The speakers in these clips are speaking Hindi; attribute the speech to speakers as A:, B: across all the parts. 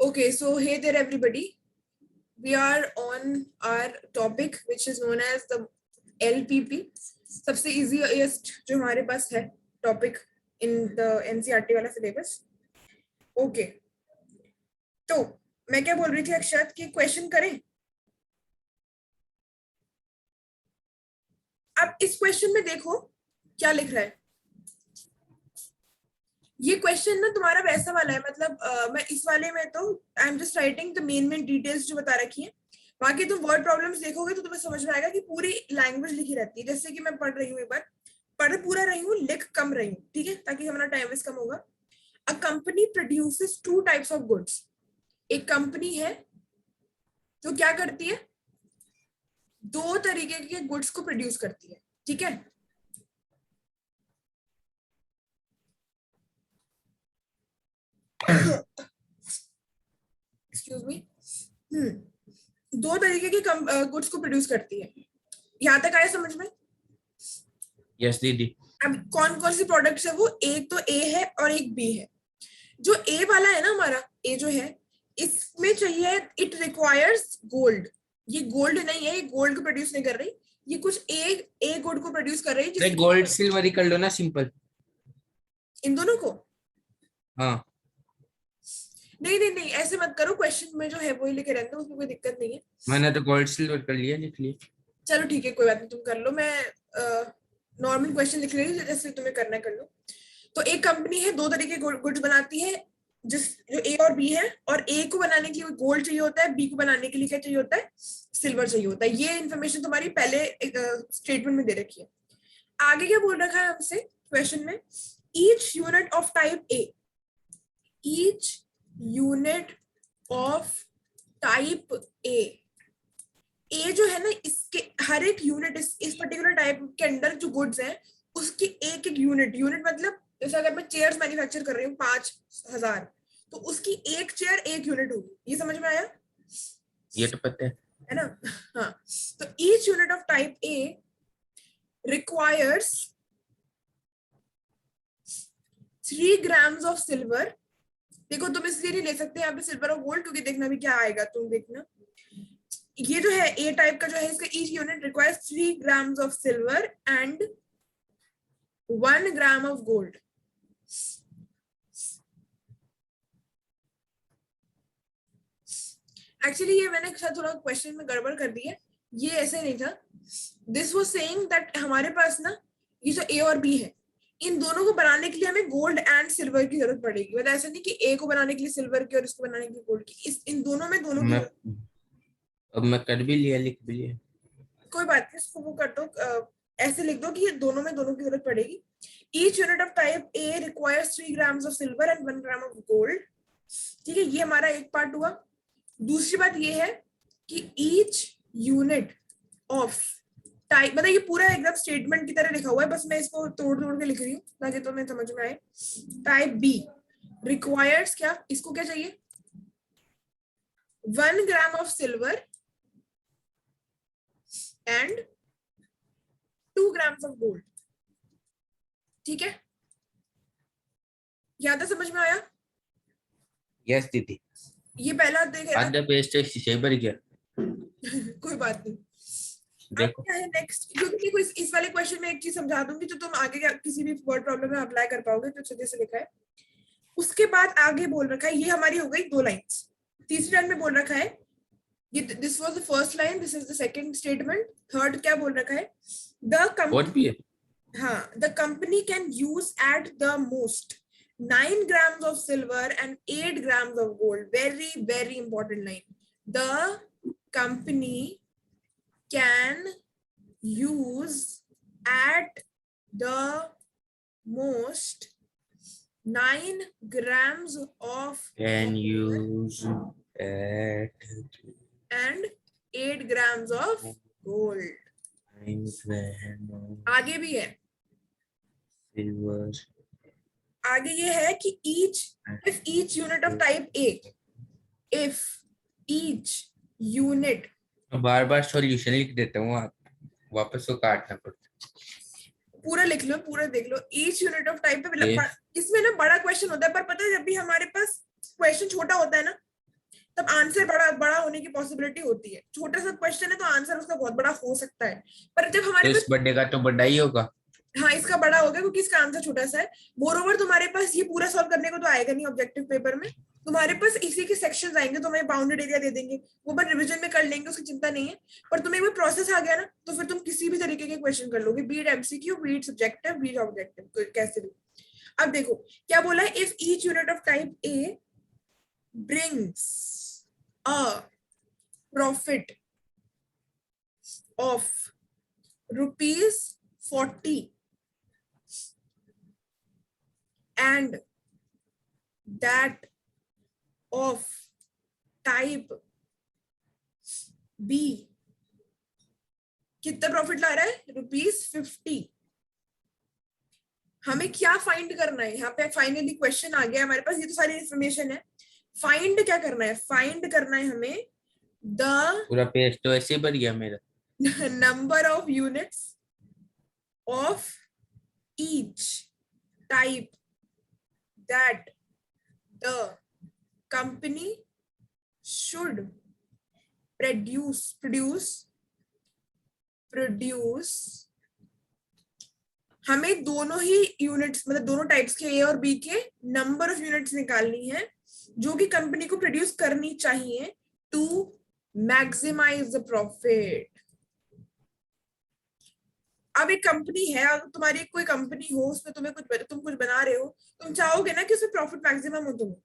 A: Okay, so hey there everybody. We are on our topic which is known as the LPP. सबसे easiest जो हमारे पास है topic in the NCERT वाला syllabus. Okay. तो मैं क्या बोल रही थी अक्षत कि क्वेश्चन करें. अब इस क्वेश्चन में देखो क्या लिख रहा है. ये क्वेश्चन ना तुम्हारा वैसा वाला है, मतलब मैं इस वाले में तो I am just writing the main details जो बता रखी है. बाकी तुम वर्ड प्रॉब्लम्स देखोगे तो तुम्हें समझ में आएगा कि पूरी लैंग्वेज लिखी रहती है. जैसे कि मैं पढ़ रही हूँ, एक बार पढ़ पूरा रही हूँ, लिख कम रही हूँ, ठीक है, ताकि हमारा टाइम वेस्ट कम होगा. A company produces 2 types of goods. एक कंपनी है जो क्या करती है, 2 तरीके के गुड्स को प्रोड्यूस करती है, ठीक है. Excuse me. 2 तरीके के गुड्स को प्रोड्यूस करती है. यहाँ तक आया समझ में?
B: यस दीदी.
A: अब कौन कौन सी प्रोडक्ट्स है वो, एक तो ए है और एक बी है. जो ए वाला है ना, हमारा ए जो है, इसमें चाहिए इट रिक्वायर्स गोल्ड. ये गोल्ड नहीं है, ये गोल्ड को प्रोड्यूस नहीं कर रही, ये कुछ ए गुड को प्रोड्यूस कर रही है.
B: गोल्ड सिल्वर ही कर लो ना, सिंपल.
A: इन दोनों को?
B: हाँ.
A: नहीं नहीं नहीं, ऐसे मत करो. क्वेश्चन में जो है वही लिखे रहते हैं, उसमें कोई दिक्कत नहीं है.
B: मैंने तो गोल्ड सिल्वर कर लिया, लिख लिया.
A: चलो ठीक है, कोई बात नहीं, तुम कर लो. मैं नॉर्मल क्वेश्चन लिख रही हूँ, जैसे तुम्हें करना है कर लो. तो एक कंपनी है, 2 तरीके के गुड्स बनाती है, जो ए और बी है. और ए को बनाने के लिए गोल्ड चाहिए होता है, बी को बनाने के लिए क्या चाहिए होता है, सिल्वर चाहिए होता है. ये इन्फॉर्मेशन तुम्हारी पहले स्टेटमेंट में दे रखी है. आगे क्या बोल रखा है हमसे क्वेश्चन में, each unit of type A. Each unit of type A. A जो है ना, इसके हर एक यूनिट, इस पर्टिकुलर टाइप के अंडर जो गुड्स हैं उसकी एक एक यूनिट मतलब जैसे अगर मैं चेयर्स मैन्युफैक्चर कर रही हूँ 5000, तो उसकी एक चेयर एक यूनिट होगी. ये समझ में आया?
B: ये तो पता
A: है ना. हाँ. तो each unit of type A requires 3 grams of silver. देखो तुम इसलिए नहीं ले सकते यहाँ पे सिल्वर और गोल्ड, क्योंकि देखना भी क्या आएगा, तुम देखना. ये जो है ए टाइप का जो है, इसका each unit requires 3 grams of silver and 1 gram of gold. Actually ये मैंने शायद थोड़ा क्वेश्चन में गड़बड़ कर दी है. ये ऐसे नहीं था. दिस वाज सेइंग दैट हमारे पास ना ये जो ए और बी है, इन दोनों को बनाने के लिए हमें गोल्ड एंड सिल्वर की जरूरत पड़ेगी. मतलब ऐसा नहीं कि ए को बनाने के लिए सिल्वर की और इसको बनाने के लिए गोल्ड की. इन दोनों में दोनों की.
B: अब मैं कर भी लिया, लिख भी लिया.
A: कोई बात नहीं, इसको वो कर दो. ऐसे लिख दो कि ये दोनों में दोनों की जरूरत पड़ेगी. Each unit of type A requires 3 grams of silver and 1 gram of gold. ठीक है, ये हमारा एक पार्ट हुआ. दूसरी बात ये है कि ईच यूनिट ऑफ टाइप, मतलब ये पूरा एकदम स्टेटमेंट की तरह लिखा हुआ है, बस मैं इसको तोड़ तोड़ के लिख रही हूँ ताकि तुम्हें समझ में आए. टाइप बी रिक्वायर्स क्या, इसको क्या चाहिए, 1 gram of silver and 2 grams of gold. ठीक है, यहां तक समझ में आया?
B: यस दीदी.
A: ये पहला देख
B: आधा पेज तो इसी भर गया.
A: कोई बात नहीं.
B: देखो
A: क्या है नेक्स्ट, क्योंकि इस वाले क्वेश्चन में एक चीज समझा दूंगी तो तुम आगे किसी भी वर्ड प्रॉब्लम में अप्लाई कर पाओगे. तो सीधे से लिखा है. उसके बाद आगे बोल रखा है, ये हमारी हो गई 2 लाइंस. तीसरी लाइन में बोल रखा है, ये this was the first line, this is the second statement. Third क्या बोल रखा है, द कंपनी, हाँ, the company can use at the most 9 grams of silver and 8 grams of gold. Very, very important line. The company can use at the most 9 grams of
B: can use at
A: and 8 grams of gold. आगे भी है
B: silver.
A: आगे ये है कि if each unit of type A, if each unit,
B: bar bar solution लिख देता हूँ, आप वापस को काटना पड़ता.
A: पूरा लिख लो, पूरा देख लो. each unit of type पे इसमें ना बड़ा क्वेश्चन होता है, पर पता है जब भी हमारे पास क्वेश्चन छोटा होता है ना, तब आंसर बड़ा बड़ा होने की पॉसिबिलिटी होती है। छोटा सा क्वेश्चन है तो आंसर उसका बहुत बड़ा हो सकता है, पर जब हमारे
B: तो
A: पास,
B: इस बर्थडे का तो बड़ा ही होगा।
A: हाँ इसका बड़ा हो गया क्योंकि इसका आंसर छोटा सा है। मोरोवर तुम्हारे पास ये पूरा सॉल्व करने को तो आएगा नहीं ऑब्जेक्टिव पेपर में, तुम्हारे पास इसी के सेक्शंस आएंगे, तुम्हें बाउंडेड एरिया दे देंगे, वो बस रिवीजन में कर लेंगे, उसकी चिंता नहीं है। पर तुम्हें वो प्रोसेस आ गया ना, तो फिर तुम किसी भी तरीके के क्वेश्चन कर लोगे, be it MCQ, be it subjective, be it objective, कैसे भी। अब देखो क्या बोला है, if each unit of type A brings a profit of ₹40 and that of type B कितना प्रॉफिट ला रहा है, ₹50। हमें क्या फाइंड करना है यहाँ पे, फाइनली क्वेश्चन आ गया हमारे पास, ये तो सारी इंफॉर्मेशन है। फाइंड क्या करना है, फाइंड करना है हमें द
B: पूरा पेज तो ऐसे ही भर गया मेरा।
A: Number of units of each type that the company should produce हमें दोनों ही यूनिट्स, मतलब दोनों टाइप्स के ए और बी के नंबर ऑफ यूनिट्स निकालनी है जो कि कंपनी को प्रोड्यूस करनी चाहिए टू मैक्सिमाइज द प्रॉफिट। अब एक कंपनी है, अगर तुम्हारी कोई कंपनी हो, उसमें तुम कुछ बना रहे हो, तुम चाहोगे ना कि उसमें प्रॉफिट मैक्सिमम हो तुम्हें।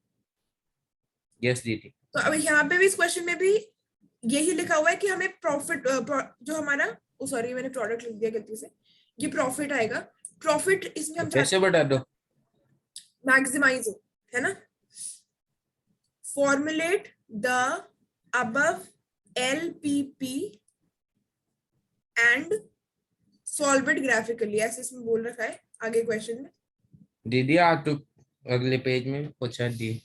B: यस दीदी।
A: तो अब यहाँ पे भी, इस क्वेश्चन में भी यही लिखा हुआ है कि हमें प्रॉफिट, जो हमारा, सॉरी मैंने प्रोडक्ट लिख दिया गलती से, ये प्रॉफिट आएगा। प्रॉफिट इसमें हम
B: कैसे बढ़ा दो,
A: मैक्सिमाइज हो, है ना। Formulate the above LPP and solve it graphically, ऐसे इसमें बोल रखा है आगे क्वेश्चन में।
B: दीदी आप तो अगले पेज में पूछा दिए।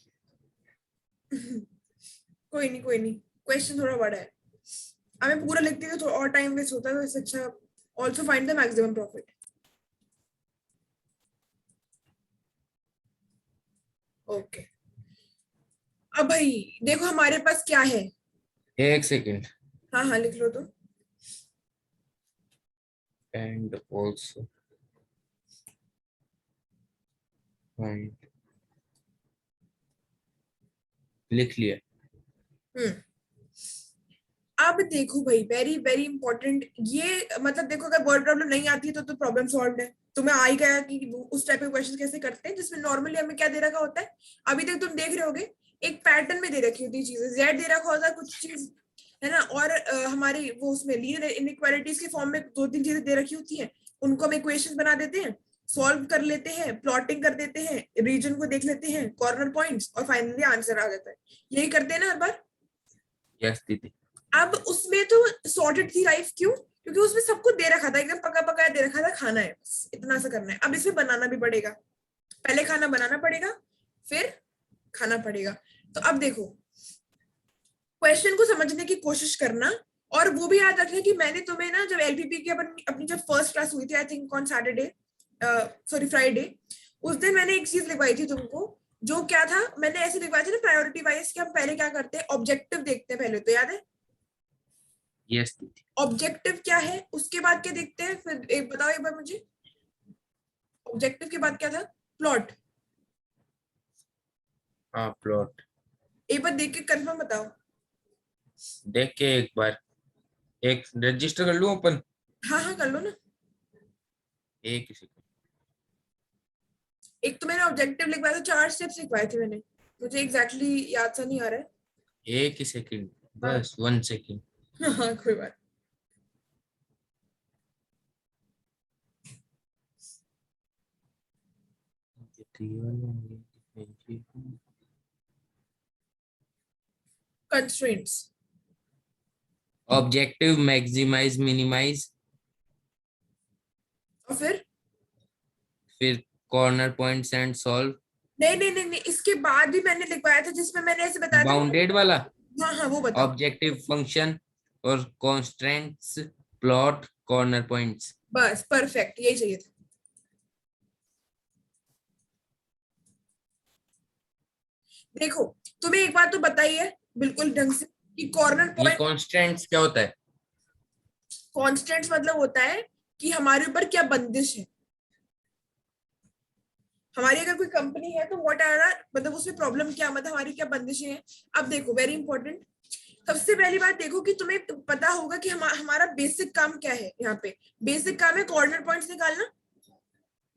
A: कोई नहीं, क्वेश्चन थोड़ा बड़ा है, हमें पूरा लिखते हैं तो और टाइम वेस्ट होता है, तो इससे अच्छा also find the maximum profit. Okay, अब भाई देखो हमारे पास क्या है।
B: एक सेकेंड।
A: हाँ हाँ लिख लो तो।
B: एंड ऑल्सो फाइंड, लिख लिया।
A: अब देखो भाई, वेरी वेरी इंपॉर्टेंट ये, मतलब देखो अगर वर्ड प्रॉब्लम नहीं आती है तो प्रॉब्लम सॉल्व है। तुम्हें आ ही गया कि उस टाइप के क्वेश्चन कैसे करते हैं जिसमें नॉर्मली हमें क्या दे रखा होता है, अभी तक तुम देख रहे होगे एक पैटर्न में दे रखी होती है चीजें, जेड दे रखा होता है कुछ चीज, है ना, और हमारी वो उसमें लीनियर इनइक्वालिटीज के फॉर्म में 2-3 चीजें दे रखी होती हैं, उनको हम इक्वेशन बना देते हैं, सॉल्व कर लेते हैं, प्लॉटिंग कर देते हैं, रीजन को देख लेते हैं, कॉर्नर पॉइंट्स, और फाइनली आंसर आ जाता है। यही करते हैं ना हर बार।
B: यस दीदी।
A: अब उसमें तो सॉर्टेड थी लाइफ, क्यों, क्योंकि उसमें सब कुछ दे रखा था, एकदम पका पकाया दे रखा था, खाना है बस इतना सा करना है। अब इसमें बनाना भी पड़ेगा, पहले खाना बनाना पड़ेगा, फिर खाना पड़ेगा। तो अब देखो क्वेश्चन को समझने की कोशिश करना, और वो भी याद रखना कि मैंने तुम्हें ना, जब LPP की अपनी जब फर्स्ट क्लास हुई थी, I think on Saturday, sorry Friday, उस दिन मैंने एक चीज लिखवाई थी तुमको, जो क्या था, मैंने ऐसे लिखवाया था ना प्रायोरिटी वाइज, कि हम पहले क्या करते हैं, ऑब्जेक्टिव देखते हैं पहले, तो याद है
B: यस दीदी।
A: ऑब्जेक्टिव क्या है, उसके बाद क्या देखते हैं, फिर एक बताओ एक बार मुझे, ऑब्जेक्टिव के बाद क्या था, प्लॉट।
B: हाँ प्लॉट।
A: एक बार देख के कंफर्म बताओ।
B: देख के एक बार, एक रजिस्टर कर लूं ओपन।
A: हाँ हाँ कर लो ना।
B: एक ही सेकंड।
A: एक तो मैंने ऑब्जेक्टिव लिखवाया था, 4 स्टेप्स लिखवाए थे मैंने, मुझे एग्जैक्टली याद सा नहीं आ रहा है।
B: एक ही सेकंड,
A: हाँ
B: बस 1 सेकंड।
A: हाँ कोई बात। कंस्ट्रेंट्स,
B: ऑब्जेक्टिव, मैक्सिमाइज, मिनिमाइज,
A: और
B: फिर कॉर्नर पॉइंट्स एंड सॉल्व।
A: नहीं, इसके बाद भी मैंने लिखवाया था जिसमें मैंने ऐसे बताया था।
B: बाउंडेड वाला,
A: हाँ हाँ वो बताओ।
B: ऑब्जेक्टिव फंक्शन और कॉन्स्टेंट्स, प्लॉट, कॉर्नर पॉइंट्स।
A: बस परफेक्ट, यही चाहिए था। देखो तुम्हें एक बात तो बताई है बिल्कुल ढंग से, कि कॉर्नर
B: ये
A: पॉइंट।
B: कॉन्स्टेंट्स क्या होता है?
A: कॉन्स्टेंट्स मतलब होता है कि हमारे ऊपर क्या बंदिश है। हमारी अगर कोई कंपनी है तो व्हाट आर, मतलब उसमें प्रॉब्लम क्या, मतलब हमारी क्या बंदिशें हैं। अब देखो वेरी इंपॉर्टेंट, सबसे पहली बात देखो कि तुम्हें पता होगा कि हमारा बेसिक काम क्या है। यहाँ पे बेसिक काम है कॉर्नर पॉइंट्स निकालना,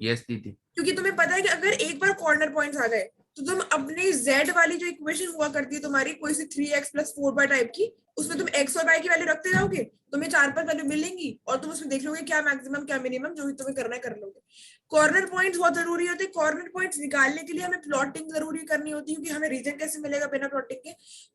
B: यस दीदी।
A: क्योंकि तुम्हें पता है कि अगर एक बार कॉर्नर पॉइंट्स आ गए तो तुम अपने z वाली जो इक्वेशन हुआ करती है तुम्हारी कोई सी 3x+4y टाइप की, उसमें तुम x और y की वैल्यू रखते जाओगे, तुम्हें 4-5 वैल्यू मिलेंगी और तुम उसमें देख लोगे क्या मैक्सिमम क्या मिनिमम, जो भी तुम्हें करना है कर लोगे। कॉर्नर पॉइंट्स बहुत जरूरी होते हैं। कॉर्नर पॉइंट्स निकालने के लिए हमें प्लॉटिंग जरूरी करनी होती है, क्योंकि हमें रीजन कैसे मिलेगा बिना प्लॉटिंग के।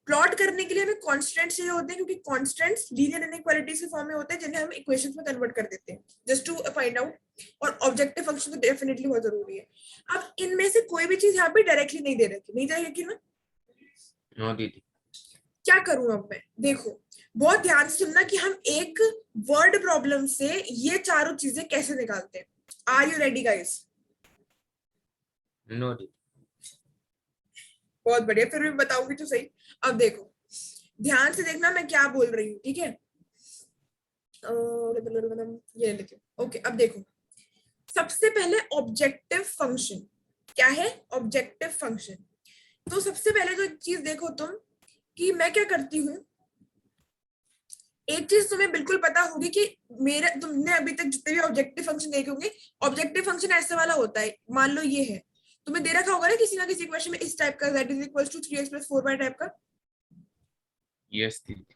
A: प्लॉट करने के लिए हमें कॉन्स्टेंट्स चाहिए होते हैं, क्योंकि कॉन्स्टेंट्स लीनियर इनइक्वालिटीज के फॉर्म में होते हैं जिन्हें हम इक्वेशंस में कन्वर्ट कर देते हैं जस्ट टू फाइंड आउट। और ऑब्जेक्टिव फंक्शन तो डेफिनेटली बहुत जरूरी है। अब इनमें से कोई भी चीज यहाँ पे डायरेक्टली नहीं दे रखी, नहीं जाएगी ना।
B: नो दीदी।
A: क्या करूं अब मैं, देखो बहुत ध्यान से सुनना कि हम एक वर्ड प्रॉब्लम से ये चारों चीजें कैसे निकालते हैं। Are you ready guys?
B: No दीदी।
A: बहुत बढ़िया, फिर भी बताऊंगी तो सही। अब देखो ध्यान से देखना मैं क्या बोल रही हूँ, ठीक है। ये लिखे, ओके। अब देखो सबसे पहले ऑब्जेक्टिव फंक्शन क्या है। ऑब्जेक्टिव फंक्शन, तो सबसे पहले तो चीज देखो तुम कि मैं क्या करती हूँ। एक चीज तुम्हें बिल्कुल पता होगी कि मेरे तुमने अभी तक जितने भी ऑब्जेक्टिव फंक्शन देखे होंगे, ऑब्जेक्टिव फंक्शन ऐसे वाला होता है। मान लो ये है, तुम्हें दे रखा होगा ना किसी क्वेश्चन में इस टाइप का, z = 3x+4y टाइप का।
B: यस दीदी।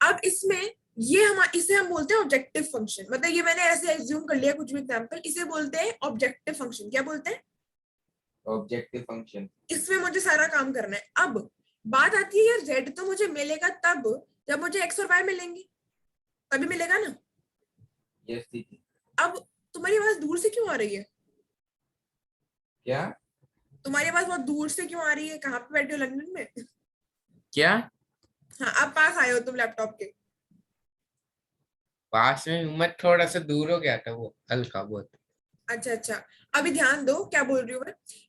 A: अब इसमें ये हम इसे हम बोलते हैं ऑब्जेक्टिव फंक्शन, मतलब ये मैंने ऐसे एज्यूम कर लिया कुछ भी एग्जांपल, इसे बोलते हैं ऑब्जेक्टिव फंक्शन। क्या बोलते हैं?
B: Objective function.
A: इसमें मुझे सारा काम करना है। अब बात आती है यार, z तो मुझे मिलेगा तब जब मुझे x और y मिलेंगे, तभी मिलेगा ना।
B: यस दीदी।
A: अब तुम्हारी आवाज दूर से क्यों आ रही है?
B: क्या?
A: तुम्हारी आवाज बहुत दूर से क्यों आ रही है? कहाँ पे बैठे हो, लंदन में?
B: क्या?
A: हाँ अब पास आए हो तुम लैपटॉप के।
B: पास में हूँ मैं, थोड़ा सा दूर हो गया था वो, हल्का बहुत।
A: अच्छा अच्छा, अभी ध्यान दो क्या बोल रही हूँ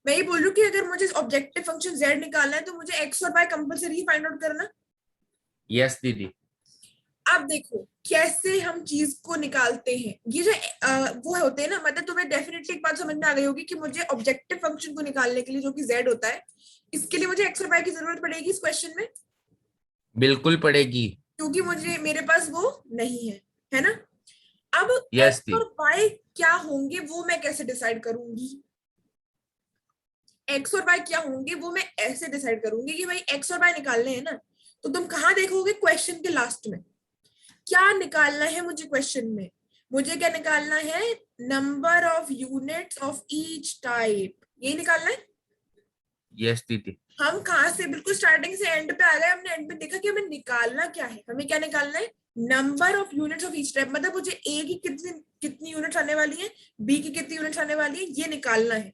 A: मैं ये बोल रही हूँ कि अगर मुझे ऑब्जेक्टिव फंक्शन z निकालना है तो मुझे x और y कंपलसरी फाइंड आउट करना।
B: यस दीदी।
A: अब देखो कैसे हम चीज को निकालते हैं। ये जो वो होते हैं ना, मतलब तुम्हें डेफिनेटली एक बात समझ में आ गई होगी कि मुझे ऑब्जेक्टिव फंक्शन को निकालने के लिए जो कि z होता है, इसके लिए मुझे x और y की जरूरत पड़ेगी इस क्वेश्चन में,
B: बिल्कुल पड़ेगी।
A: क्योंकि मुझे मेरे पास वो नहीं है ना। अब
B: यस
A: x और
B: दीदी।
A: y क्या होंगे वो मैं कैसे डिसाइड करूंगी। x और y क्या होंगे वो मैं ऐसे डिसाइड करूंगी कि भाई x और y निकालने हैं ना, तो तुम कहाँ देखोगे, क्वेश्चन के लास्ट में। क्या निकालना है मुझे क्वेश्चन में? मुझे क्या निकालना है? Number of units of each type, यही निकालना है।
B: यस दीदी।
A: हम कहाँ से बिल्कुल स्टार्टिंग से एंड पे आ गए, हमने एंड पे देखा कि हमें निकालना क्या है। हमें क्या निकालना है? Number of units of each type, मतलब मुझे ए की कितनी कितनी यूनिट्स आने वाली है, बी की कितनी यूनिट्स आने वाली है, ये निकालना है।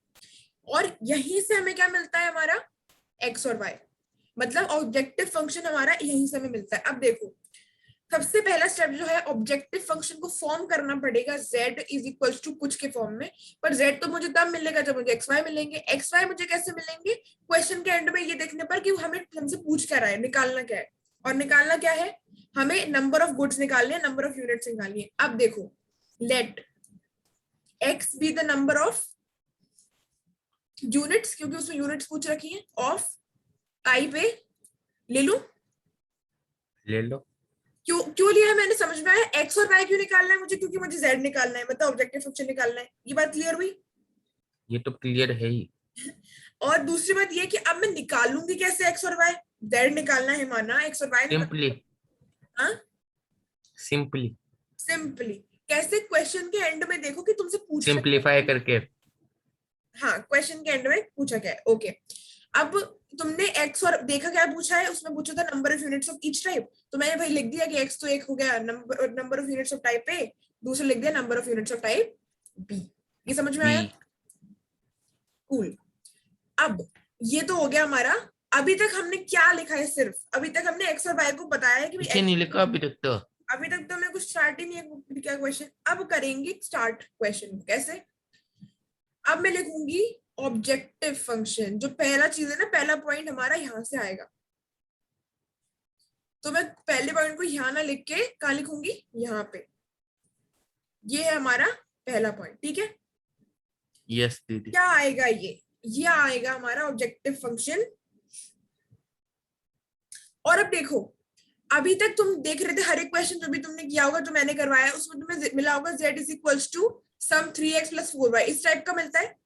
A: और यहीं से हमें क्या मिलता है, हमारा एक्स और वाई, मतलब ऑब्जेक्टिव फंक्शन हमारा यहीं से हमें मिलता है। अब देखो सबसे पहला स्टेप जो है, ऑब्जेक्टिव फंक्शन को फॉर्म करना पड़ेगा z = कुछ के फॉर्म में। पर z तो मुझे तब मिलेगा जब मुझे एक्स वाई मिलेंगे। एक्स वाई मुझे कैसे मिलेंगे? क्वेश्चन के एंड में ये देखने पर कि हमें हमसे पूछ क्या रहा है, निकालना क्या है। और निकालना क्या है, हमें नंबर ऑफ गुड्स निकालने हैं, नंबर ऑफ यूनिट्स निकालनी है। अब देखो let x be the number of units, क्योंकि उसमें यूनिट्स पूछ रखी है, ऑफ टाइप ए ले लू।
B: ले लो।
A: क्यों क्यों लिया है मैंने, समझ में आया? एक्स और वाई क्यों निकालना है मुझे? क्योंकि मुझे जेड निकालना है, मतलब ऑब्जेक्टिव फंक्शन निकालना है। ये बात क्लियर हुई?
B: ये तो क्लियर है ही।
A: और दूसरी बात ये कि अब मैं निकालूंगी कैसे एक्स और वाई? जेड निकालना है माना, एक्स और वाई
B: सिंपली।
A: निकालना। हाँ
B: सिंपली।
A: सिंपली कैसे? क्वेश्चन के एंड में देखो कि तुमसे पूछा क्या
B: सिंपलीफाई
A: है।
B: करके।
A: हाँ क्वेश्चन के एंड में पूछा क्या है, ओके। अब तुमने एक्स और देखा क्या पूछा है, उसमें पूछा था number of units of each type, तो मैंने भाई लिख दिया कि एक्स तो एक हो गया, number of units of type A, दूसरा लिख दिया number of units of type B. ये समझ में
B: बी।
A: आया? कूल। अब ये तो हो गया हमारा। अभी तक हमने क्या लिखा है, सिर्फ अभी तक हमने एक्स और वाई को बताया है कि
B: पीछे
A: एक्स।
B: नहीं लिखा अभी तक तो।
A: अभी तक तो हमें कुछ स्टार्ट ही नहीं है क्या क्वेश्चन। अब करेंगे स्टार्ट क्वेश्चन कैसे। अब मैं लिखूंगी ऑब्जेक्टिव फंक्शन, जो पहला चीज है ना, पहला पॉइंट हमारा यहां से आएगा। तो मैं पहले पॉइंट को यहाँ ना लिख के कहाँ लिखूंगी, यहाँ पे। ये है हमारा पहला पॉइंट, ठीक है।
B: यस दीदी।
A: क्या आएगा ये आएगा हमारा ऑब्जेक्टिव फंक्शन। और अब देखो, अभी तक तुम देख रहे थे हर एक क्वेश्चन जो भी तुमने किया होगा, जो मैंने करवाया, उसमें तुम्हें मिला होगा z is equals to some 3x plus 4y, इस टाइप का मिलता है।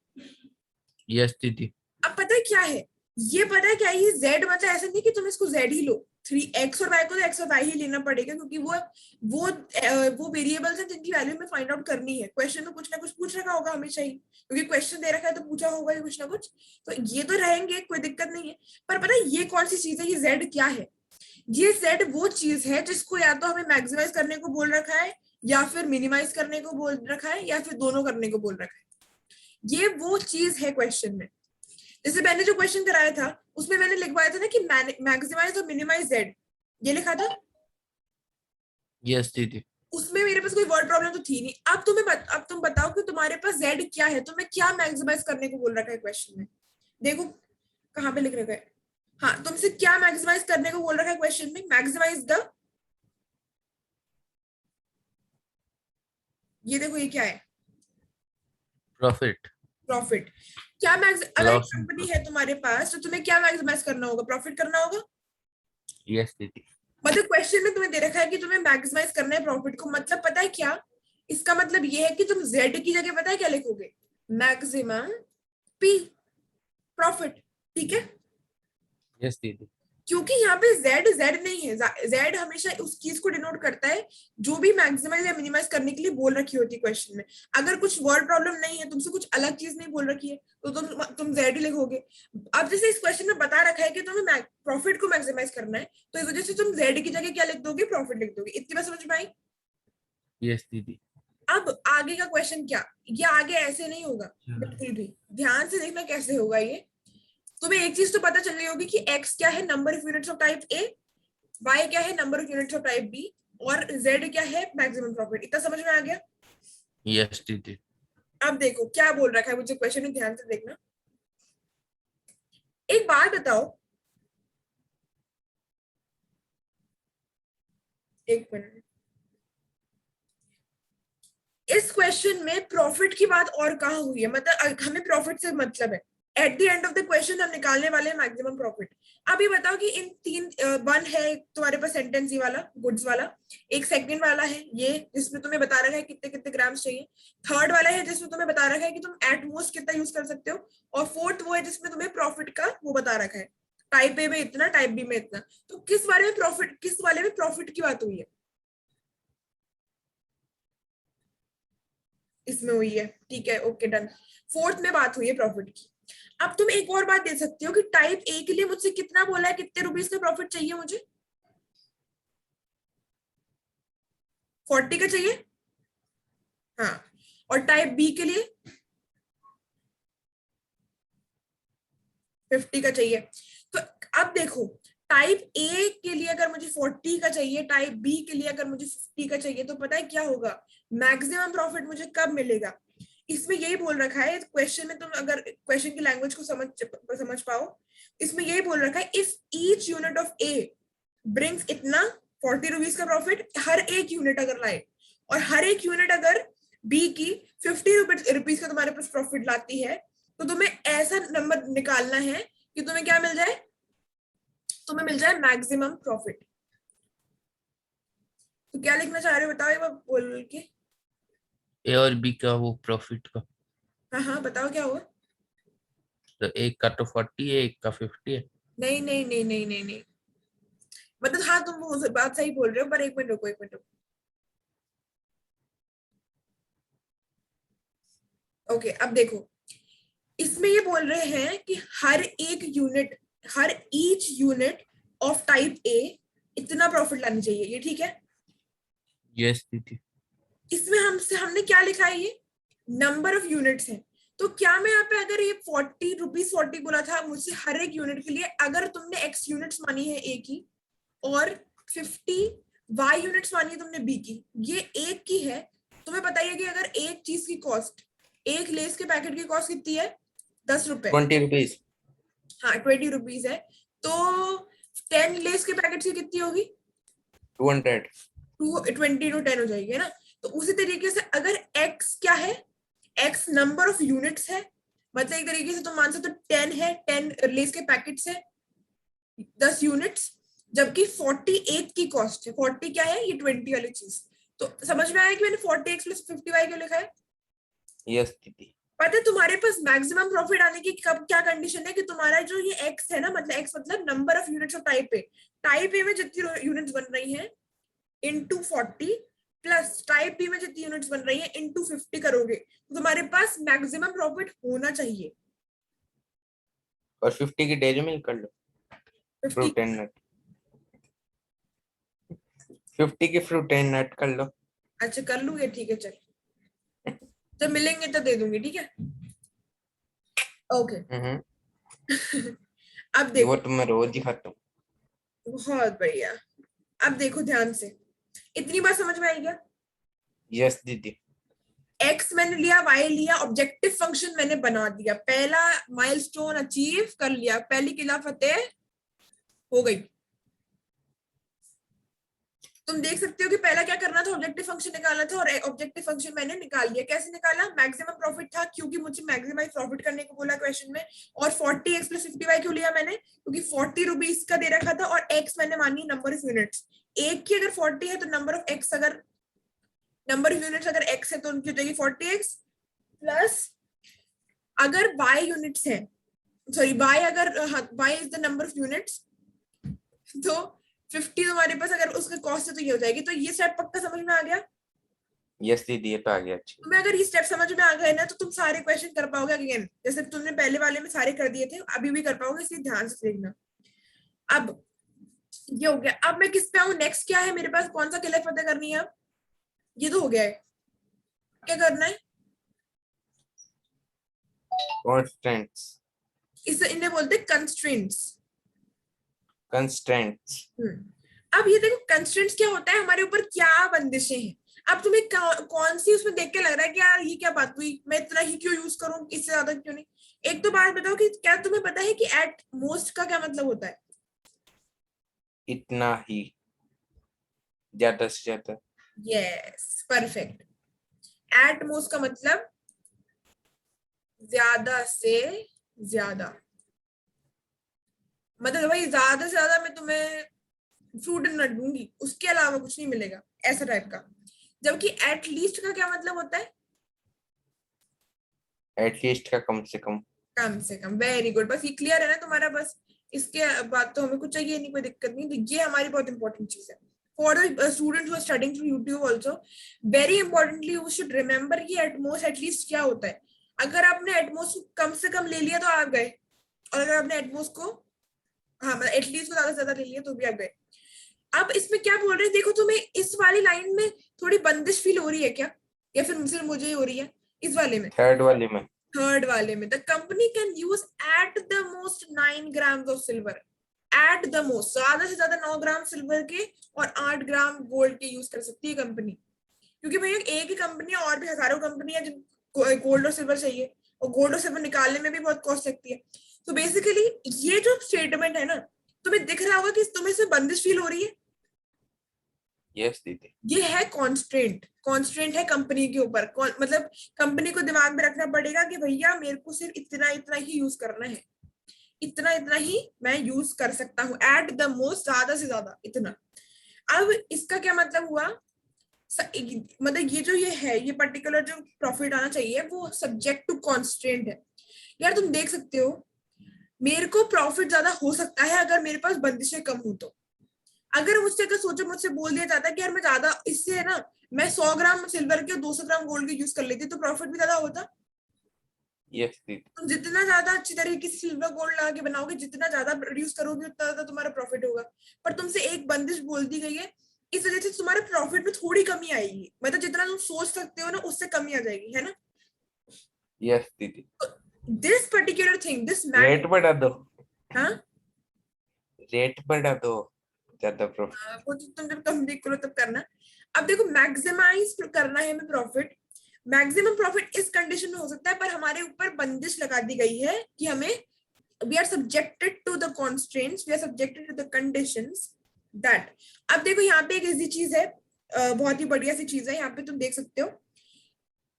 B: यस दीदी।
A: अब पता है क्या है, ये पता है क्या, ये z मतलब ऐसा नहीं कि तुम इसको z ही लो, 3x और y को तो x और y ही लेना पड़ेगा, क्योंकि वो वेरिएबल्स हैं जिनकी वैल्यू में फाइंड आउट करनी है। क्वेश्चन में कुछ ना कुछ पूछ रखा होगा हमेशा ही, क्योंकि क्वेश्चन दे रखा है तो पूछा होगा ही कुछ ना कुछ, तो ये तो रहेंगे, कोई दिक्कत नहीं है। पर पता है ये कौन सी चीज है, ये z क्या है, ये z वो चीज है जिसको या तो हमें मैक्सिमाइज करने को बोल रखा है, या फिर मिनिमाइज करने को बोल रखा है, या फिर दोनों करने को बोल रखा है। ये वो चीज है क्वेश्चन में। जैसे मैंने जो क्वेश्चन कराया था उसमें मैंने लिखवाया था ना कि मैक्सिमाइज और मिनिमाइज z, ये लिखा था।
B: यस दीदी।
A: उसमें मेरे पास कोई वर्ड प्रॉब्लम तो थी नहीं। अब तुम बताओ कि तुम्हारे पास z क्या है, तुम्हें क्या मैक्सिमाइज करने को बोल रखा है क्वेश्चन में। देखो कहाँ पे लिख रखा है, हाँ, तुमसे क्या मैक्सिमाइज करने को बोल रखा है क्वेश्चन में, मैक्सिमाइज द, ये देखो ये क्या है,
B: प्रॉफिट।
A: प्रॉफिट। क्या अगर एक
B: लॉस एंड
A: कंपनी है
B: प्रॉफिट।
A: तुम्हारे पास तो तुम्हें क्या मैक्सिमाइज करना होगा, प्रॉफिट करना होगा।
B: यस दीदी।
A: मतलब क्वेश्चन में तुम्हें दे रखा है कि तुम्हें मैक्सिमाइज करना है प्रॉफिट को, मतलब पता है क्या, इसका मतलब ये है कि तुम z की जगह पता है क्या लिखोगे, मैक्सिमम p, प्रॉफिट, ठीक है।
B: यस दीदी।
A: क्योंकि यहाँ पे z नहीं है, z हमेशा उस चीज को डिनोट करता है जो भी मैक्सिमाइज या मिनिमाइज करने के लिए बोल रखी होती है क्वेश्चन में। अगर कुछ वर्ड प्रॉब्लम नहीं है, तुमसे कुछ अलग चीज नहीं बोल रखी है, तो तुम z ही लिखोगे। अब जैसे इस क्वेश्चन में बता रखा है कि तुम्हें प्रॉफिट को मैक्सिमाइज करना है, तो इस वजह से तुम z की जगह क्या लिख दोगे, प्रॉफिट लिख दोगे। इतनी बात समझ में आई।
B: यस दीदी।
A: अब आगे का क्वेश्चन क्या, ये आगे ऐसे नहीं होगा बिल्कुल भी, ध्यान से देखना कैसे होगा ये। तुम्हें एक चीज तो पता चल रही होगी कि x क्या है, number of units of type A, y क्या है, number of units of type B, और z क्या है, मैक्सिमम प्रॉफिट। इतना समझ में आ गया।
B: यस दीदी।
A: अब देखो क्या बोल रखा है मुझे क्वेश्चन में, ध्यान से देखना। एक बात बताओ, एक मिनट, इस क्वेश्चन में प्रॉफिट की बात और कहाँ हुई है, मतलब हमें प्रॉफिट से मतलब है, at the end of the question हम निकालने वाले हैं मैक्सिमम प्रॉफिट। अब ये बताओ कि इन तीन, वन है तुम्हारे पास सेंटेंस ये वाला, गुड्स वाला, एक सेकंड वाला है ये जिसमें तुम्हें बता रखा है कितने कितने ग्राम्स चाहिए, थर्ड वाला है जिसमें तुम्हें बता रखा है कि तुम एट मोस्ट कितना यूज कर सकते हो, और फोर्थ वो है जिसमें तुम्हें प्रॉफिट का वो बता रखा है, टाइप ए में इतना, टाइप बी में इतना। तो किस वाले में प्रॉफिट की बात हुई है, इसमें हुई है, ठीक है, ओके डन। फोर्थ में बात हुई है प्रॉफिट की। अब तुम एक और बात दे सकते हो कि टाइप ए के लिए मुझसे कितना बोला है, कितने रुपीस का प्रॉफिट चाहिए मुझे, 40 का चाहिए, हाँ, और टाइप बी के लिए 50 का चाहिए। तो अब देखो, टाइप ए के लिए अगर मुझे 40 का चाहिए, टाइप बी के लिए अगर मुझे 50 का चाहिए, तो पता है क्या होगा, मैक्सिमम प्रॉफिट मुझे कब मिलेगा। इसमें यही बोल रखा है क्वेश्चन में, तुम अगर क्वेश्चन की लैंग्वेज को समझ पाओ, इसमें यही बोल रखा है, if each unit of A brings इतना 40 रुपीज का प्रॉफिट, हर एक यूनिट अगर लाए, और हर एक यूनिट अगर बी की 50 रुपीज का तुम्हारे पास प्रॉफिट लाती है, तो तुम्हें ऐसा नंबर निकालना है कि तुम्हें क्या मिल जाए, तुम्हें मिल जाए मैक्सिमम प्रॉफिट। तो क्या लिखना चाह रहे हो बताओ एक बार बोल के।
B: ए और बी का वो प्रॉफिट का,
A: हाँ हाँ बताओ क्या हुआ।
B: तो एक का तो 40 है, एक का 50 है।
A: नहीं नहीं नहीं नहीं नहीं नहीं, मतलब हाँ तुम वो बात सही बोल रहे हो, पर एक मिनट रुको, एक मिनट रुको। ओके अब देखो, इसमें ये बोल रहे हैं कि हर each unit of type A इतना प्रॉफिट लानी चाहिए, ये ठीक है।
B: यस दीदी।
A: इसमें हमने क्या लिखा है, ये नंबर ऑफ यूनिट्स है। तो क्या मैं यहाँ पे अगर ये 40 बोला था मुझसे हर एक यूनिट के लिए, अगर तुमने एक्स यूनिट्स मानी है ए की, और 50 वाई यूनिट्स मानी है तुमने बी की, ये एक की है। तुम्हें पता ही है कि अगर एक चीज की कॉस्ट, एक लेस के पैकेट की कॉस्ट कितनी है, 10 रुपए,
B: 20 रुपीज।
A: हाँ 20 रुपीज है, तो 10 लेस के पैकेट की कितनी होगी,
B: 200
A: 20 to 10 हो जाएगी, है ना। तो उसी तरीके से अगर x क्या है, x नंबर ऑफ यूनिट्स है, मतलब एक तरीके से तुम मान सकते हो 10 है, 10 लेस के पैकेट्स है, 10 यूनिट्स, जबकि 48 की कॉस्ट है। 40 क्या है, ये 20 वाली चीज। तो समझ में आया कि मैंने 40x प्लस 50y क्यों लिखा है।
B: यस दीदी।
A: पता है तुम्हारे पास मैक्सिमम प्रॉफिट आने की कब क्या कंडीशन है कि तुम्हारा जो ये x है ना, मतलब x मतलब number of units of type ए में जितनी यूनिट्स बन रही हैं इनटू 40 प्लस टाइप बी में जितनी यूनिट्स बन रही है इनटू 50 करोगे तो तुम्हारे पास मैक्सिमम प्रॉफिट होना चाहिए।
B: और 50 की डेरी मिल्क कर लो,
A: 50
B: फ्रूट एंड नट। 50 की फ्रूट एंड नट कर लो।
A: अच्छा कर लूंगे, ठीक है चल, जब मिलेंगे तो दे दूंगी, ठीक है ओके। अब
B: वो
A: देखो,
B: तो मैं रोज ही खाता हूँ।
A: बहुत बढ़िया। अब देखो ध्यान से, इतनी बात समझ में आई क्या।
B: यस दीदी।
A: एक्स मैंने लिया, वाई लिया, ऑब्जेक्टिव फंक्शन मैंने बना दिया, पहला माइलस्टोन अचीव कर लिया, पहली किला फतेह हो गई। तुम देख सकते हो कि पहला क्या करना था, ऑब्जेक्टिव फंक्शन निकालना था, और ऑब्जेक्टिव फंक्शन मैंने निकाल लिया। कैसे निकाला, मैक्सिमम प्रॉफिट था क्योंकि मुझे मैक्सिमाइज प्रॉफिट करने को बोला क्वेश्चन में। और 40x प्लस 50y क्यों लिया मैंने, क्योंकि 40 रुपीज का दे रखा था और x मैंने मानी नंबर ऑफ यूनिट्स। एक की अगर 40 है तो नंबर ऑफ यूनिट्स अगर x है तो उनकी हो जाएगी 40x प्लस, अगर y यूनिट्स है, सॉरी y अगर y is the number of units, तो 50 तुम्हारे पास अगर उसका कॉस्ट है तो ये हो जाएगी। तो ये स्टेप पक्का समझ में आ गया।
B: यस दीदी, ये तो आ गया। अच्छा
A: तुम्हें अगर ये स्टेप समझ में आ गए ना तो तुम सारे क्वेश्चन कर पाओगे अगेन, जैसे तुमने पहले वाले में सारे कर दिए थे अभी भी कर पाओगे, इसलिए ध्यान से देखना। अब ये हो गया, अब मैं किस पे आऊं, नेक्स्ट क्या है मेरे पास, कौन सा किला फतेह करनी है। अब ये तो हो गया है, क्या करना है,
B: कॉन्स्टेंट्स।
A: इसे इन्हें बोलते हैं कंस्ट्रेंट्स।
B: कंस्टेंट्स।
A: अब ये देखो कंस्ट्रेंट्स क्या होता है, हमारे ऊपर क्या बंदिशें हैं। अब तुम्हें कौन सी उसमें देख के लग रहा है कि यार ये क्या बात हुई, मैं इतना ही क्यों यूज करूं, इससे ज्यादा क्यों नहीं। एक तो बात बताओ कि क्या तुम्हें पता है कि एट मोस्ट का क्या मतलब होता है।
B: इतना ही, ज्यादा से ज्यादा।
A: यस परफेक्ट, एट मोस्ट का मतलब ज्यादा से ज्यादा, मतलब भाई ज्यादा से ज्यादा मैं तुम्हें फ्रूट एंड नट दूंगी, उसके अलावा कुछ नहीं मिलेगा, ऐसा टाइप का। जबकि एट लीस्ट का क्या मतलब होता है,
B: एटलीस्ट का कम से कम।
A: कम से कम, वेरी गुड, बस ये क्लियर है ना तुम्हारा, बस इसके बाद तो हमें कुछ चाहिए नहीं, कोई दिक्कत नहीं। तो ये हमारी बहुत इंपॉर्टेंट चीज है for the students who are studying through YouTube also. Very importantly you should remember कि एटमोस्ट एटलीस्ट क्या होता है। अगर आपने एटमोस्ट कम से कम ले लिया तो आप गए, और अगर आपने एटमोस्ट को, हाँ मतलब एटलीस्ट को ज्यादा से ज्यादा ले लिया तो भी आप गए। अब इसमें क्या बोल रहे हैं, देखो तुम्हें इस वाली लाइन में थोड़ी बंदिश फील हो रही है क्या, या फिर सिर्फ मुझे ही हो रही है इस वाले में।
B: थर्ड वाले में।
A: थर्ड वाले में, the company can use at the most 9 grams of silver, at the most ज्यादा से ज्यादा 9 ग्राम सिल्वर के और 8 ग्राम गोल्ड के यूज कर सकती है कंपनी। क्योंकि भैया एक ही कंपनी है, और भी हजारों कंपनी है जिनको गोल्ड और सिल्वर चाहिए, और गोल्ड और सिल्वर निकालने में भी बहुत कॉस्ट लगती है। तो बेसिकली ये जो स्टेटमेंट है ना, तुम्हें दिख रहा होगा कि तुम्हें इसमें बंदिश फील हो रही है।
B: यस दीदी।
A: ये है कॉन्स्ट्रेंट है कंपनी के ऊपर, मतलब कंपनी को दिमाग में रखना पड़ेगा कि भैया मेरे को सिर्फ इतना इतना ही यूज करना है, इतना इतना ही मैं यूज कर सकता हूँ, एट द मोस्ट ज्यादा से ज्यादा इतना। अब इसका क्या मतलब हुआ, मतलब ये जो ये है, ये पर्टिकुलर जो प्रॉफिट आना चाहिए वो सब्जेक्ट टू कॉन्स्ट्रेंट है। यार तुम देख सकते हो, मेरे को प्रॉफिट ज्यादा हो सकता है अगर मेरे पास बंदिशें कम हो तो। अगर मुझसे अगर सोचो, मुझसे बोल दिया जाता है कि यार मैं ज्यादा इससे है ना, मैं 100 ग्राम सिल्वर के 200 ग्राम गोल्ड के यूज कर लेती तो प्रॉफिट भी ज्यादा होता।
B: यस दीदी।
A: तुम जितना ज्यादा अच्छी तरीके से सिल्वर गोल्ड लगा के बनाओगे, जितना ज्यादा प्रोड्यूस करोगे उतना ज्यादा तुम्हारा प्रॉफिट होगा। पर तुमसे एक बंदिश बोल दी गई है, इस वजह से तुम्हारे प्रॉफिट में थोड़ी कमी आएगी, मतलब जितना तुम सोच सकते हो ना उससे कमी आ जाएगी, है ना।
B: यस दीदी।
A: This particular thing, this
B: rate बढ़ा दो।
A: हाँ
B: रेट बढ़ा दो, ज्यादा प्रॉफिट।
A: वो तो तुम जब कंपनी करो तब करना। अब देखो मैक्सिमाइज करना है हमें प्रॉफिट, मैक्सिमम प्रॉफिट इस कंडीशन में हो सकता है, पर हमारे ऊपर बंदिश लगा दी गई है कि हमें, we are subjected to the constraints, we are subjected to the conditions that. अब देखो यहाँ पे एक इजी चीज है, बहुत ही बढ़िया सी चीज है, यहाँ पे तुम देख सकते हो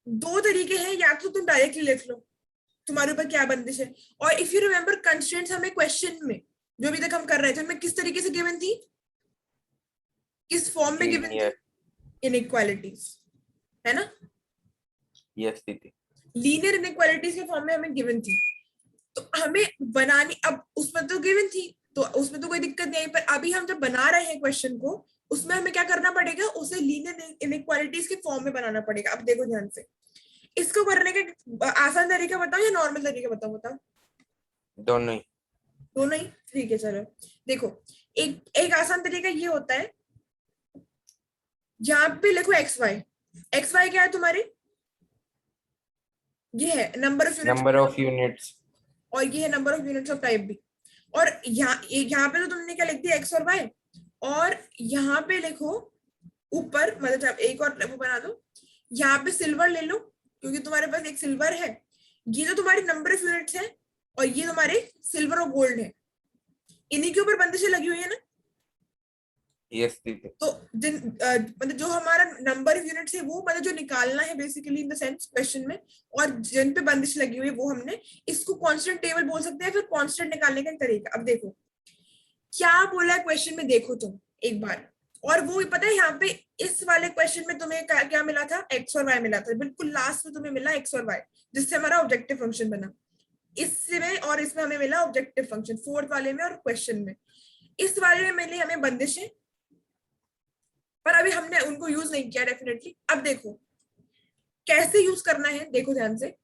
A: दो तरीके हैं, या तो तुम डायरेक्टली लिख लो तुम्हारे ऊपर क्या बंदिश है। और इफ यू रिमेम्बर कंस्ट्रेंट्स हमें क्वेश्चन में जो अभी तक हम कर रहे थे हमें किस तरीके से गिवन थी, किस फॉर्म में गिवन थी,
C: लीनियर।
A: इनइक्वालिटीज, है ना,
C: यस दीदी।
A: लीनियर इनइक्वालिटीज के फॉर्म में हमें गिवन थी। तो हमें बनानी, अब उसमें तो गिवन थी तो उसमें तो कोई दिक्कत नहीं आई, पर अभी हम जब बना रहे हैं क्वेश्चन को उसमें हमें क्या करना पड़ेगा, उसे लीनियर इनइक्वालिटीज के फॉर्म में बनाना पड़ेगा। अब देखो ध्यान से, इसको करने का आसान तरीका बताओ या नॉर्मल तरीका बताओ, बताओ।
C: दोनों ही।
A: दोनों ही ठीक है, चलो देखो, एक एक आसान तरीका ये होता है, यहाँ पे लिखो एक्स वाई। एक्स वाई क्या है तुम्हारे, ये है नंबर ऑफ यूनिट्स, और ये है number of units of type B. और यहाँ पे तो तुमने क्या लिख दिया, एक्स और वाई, और यहाँ पे लिखो ऊपर, मतलब एक और वो बना दो, यहाँ पे सिल्वर ले लो क्योंकि तुम्हारे पास एक सिल्वर है, ये तो तुम्हारी नंबर ऑफ यूनिट्स है, और ये तुम्हारे सिल्वर और गोल्ड है, इन्हीं के ऊपर बंदिशें लगी हुई है ना।
C: यस दीदी।
A: तो मतलब जो हमारा नंबर ऑफ यूनिट्स है वो मतलब जो निकालना है basically in the sense question में, और जिन पे बंदिश लगी हुई है वो हमने, इसको कांस्टेंट टेबल बोल सकते हैं, फिर कांस्टेंट निकालने का एक तरीका। अब देखो क्या बोला है क्वेश्चन में, देखो तुम एक बार, और वो पता है यहाँ पे इस वाले क्वेश्चन में तुम्हें क्या मिला था, एक्स और वाई मिला था, बिल्कुल लास्ट में तुम्हें मिला एक्स और वाई, जिससे हमारा ऑब्जेक्टिव फंक्शन बना। इसमें और इसमें हमें मिला ऑब्जेक्टिव फंक्शन, फोर्थ वाले में और क्वेश्चन में। इस वाले में मिली हमें बंदिशें, पर अभी हमने उनको यूज नहीं किया डेफिनेटली। अब देखो कैसे यूज करना है, देखो ध्यान से।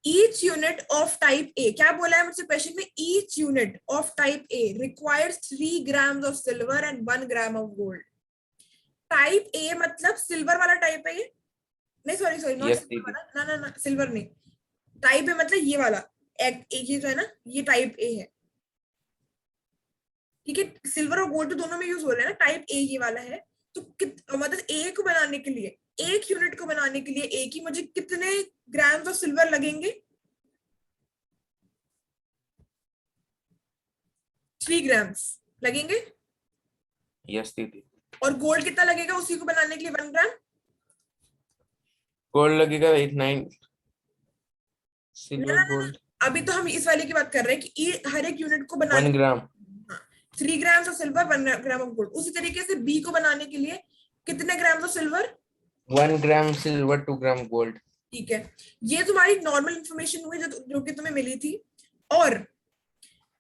A: ईच यूनिट ऑफ टाइप ए, क्या बोला है मुझसे क्वेश्चन में, each unit of type A requires 3 grams of silver and 1 gram of gold. Type A मतलब सिल्वर वाला टाइप है ये, नहीं सॉरी नॉट सिल्वर वाला, ना ना ना सिल्वर नहीं, टाइप ए मतलब ये वाला, ये जो है ना ये टाइप ए है, ठीक है। सिल्वर और गोल्ड तो दोनों में यूज हो रहे हैं ना, टाइप ए ये वाला है। तो मतलब ए को बनाने के लिए, एक यूनिट को बनाने के लिए ए की मुझे कितने ग्राम्स ऑफ सिल्वर लगेंगे, 3 ग्राम्स लगेंगे।
C: यस दीदी।
A: और गोल्ड कितना लगेगा उसी को बनाने के लिए, 1 ग्राम।
C: गोल्ड लगेगा 89। Silver gold.
A: अभी तो हम इस वाले की बात कर रहे हैं कि हर एक यूनिट को बनाने
C: 1 ग्राम।
A: 3 grams of silver, 1 gram of gold. उसी तरीके से बी को बनाने के लिए कितने gram of silver,
C: 1 gram silver, 2 gram gold.
A: ठीक है। ये तुम्हारी नॉर्मल इंफॉर्मेशन हुई जो कि तुम्हें मिली थी। और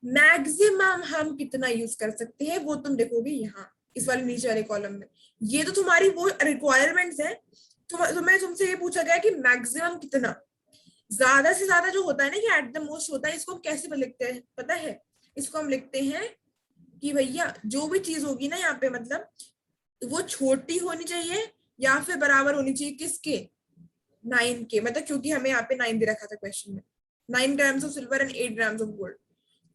A: मैक्सिमम हम कितना यूज कर सकते हैं वो तुम देखोगे यहाँ इस वाले नीचे वाले कॉलम में। ये तो तुम्हारी वो रिक्वायरमेंट्स है, तुम्हें तुमसे ये पूछा गया कि मैक्सिमम कितना, ज्यादा से ज्यादा जो होता है ना कि एट द मोस्ट होता है, इसको हम कैसे लिखते हैं पता है, इसको हम लिखते हैं कि भैया जो भी चीज होगी ना यहाँ पे, मतलब वो छोटी होनी चाहिए या फिर बराबर होनी चाहिए किसके, 9 के, मतलब क्योंकि हमें यहाँ पे 9 दे रखा था क्वेश्चन में, 9 grams of silver and 8 grams of gold.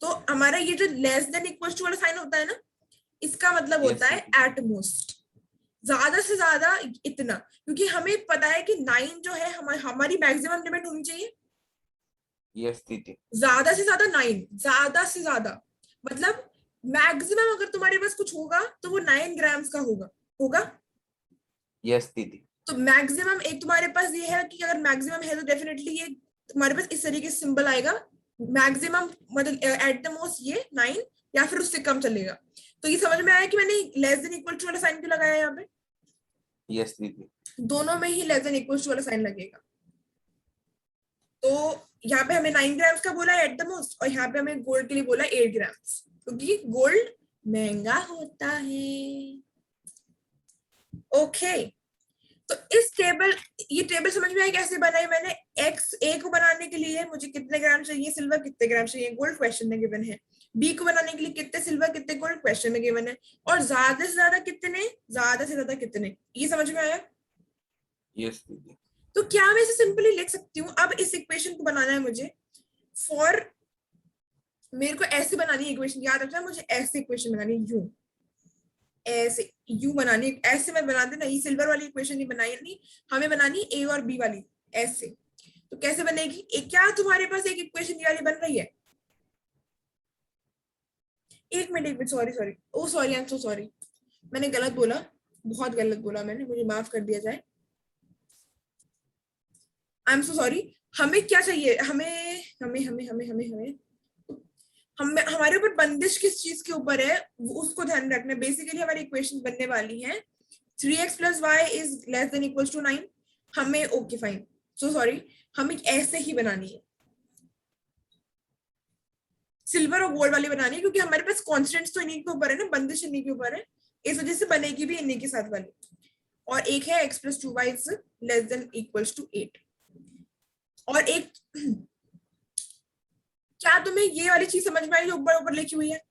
A: तो हमारा ये जो लेस देन इक्वल टू वाला साइन होता है ना, इसका मतलब होता है एट मोस्ट, ज्यादा से ज्यादा इतना, क्योंकि हमें पता है कि 9 जो है हमारी मैक्सिमम लिमिट होनी चाहिए।
C: यस दीदी।
A: ज्यादा से ज्यादा 9, ज्यादा से ज्यादा मतलब मैक्सिमम अगर तुम्हारे पास कुछ होगा तो वो 9 ग्राम्स का होगा।
C: यस दीदी।
A: तो मैक्सिमम एक तुम्हारे पास ये है कि अगर मैक्सिमम है तो डेफिनेटली ये तुम्हारे पास इस तरीके से सिंबल आएगा, मैक्सिमम मतलब एट द मोस्ट ये 9 या फिर उससे कम चलेगा। तो ये समझ में आया कि मैंने लेस देन इक्वल टू वाला साइन क्यों लगाया यहाँ पे।
C: यस दीदी।
A: दोनों में ही लेस देन इक्वल टू वाला साइन लगेगा। तो यहाँ पे हमें 9 ग्राम्स का बोला है एट द मोस्ट, और यहाँ पे हमें गोल्ड के लिए बोला 8 ग्राम्स, क्योंकि गोल्ड महंगा होता है। ओके, तो इस ये टेबल समझ में आया कैसे बनाई मैंने। एक्स ए को बनाने के लिए मुझे कितने ग्राम चाहिए सिल्वर, कितने ग्राम चाहिए गोल्ड, क्वेश्चन में गिवन है। बी को बनाने के लिए कितने सिल्वर कितने गोल्ड, क्वेश्चन में गिवन है। और ज्यादा से ज्यादा कितने, ज्यादा से ज्यादा कितने, ये समझ में आया।
C: यस दीदी।
A: तो क्या मैं इसे सिंपली लिख सकती हूँ, अब इस इक्वेशन को बनाना है मुझे, फॉर मेरे को ऐसे बनानी है इक्वेशन, याद रखना मुझे ऐसे इक्वेशन बनानी है, यूं ऐसे यू बनानी, ऐसे मैं बना देना, ये सिल्वर वाली इक्वेशन नहीं बनाई नहीं, हमें बनानी ए और बी वाली ऐसे। तो कैसे बनेगी, क्या तुम्हारे पास एक इक्वेशन ये वाली बन रही है, एक minute, sorry sorry, oh sorry, I am so sorry, मैंने गलत बोला, बहुत गलत बोला मैंने, मुझे माफ कर दिया जाए, आई एम सो सॉरी। हमें क्या चाहिए, हमें हमें हमें हमें हमें हमें हमें हमारे ऊपर बंदिश किस चीज के ऊपर है उसको ध्यान रखना। बेसिकली हमारी इक्वेशन बनने वाली है 3x plus y is less than equals to 9। हमें ओके फाइन, सो सॉरी, हमें ऐसे ही बनानी है, सिल्वर और गोल्ड वाली बनानी है, क्योंकि हमारे पास कॉन्स्टेंट्स तो इन्हीं के ऊपर है ना, बंदिश इन्हीं के ऊपर है, इस वजह से बनेगी भी इन्हीं के साथ वाली। और एक है x plus 2y is less than equals to 8। और एक, क्या तुम्हें ये वाली चीज समझ में आई जो ऊपर ऊपर लिखी हुई है?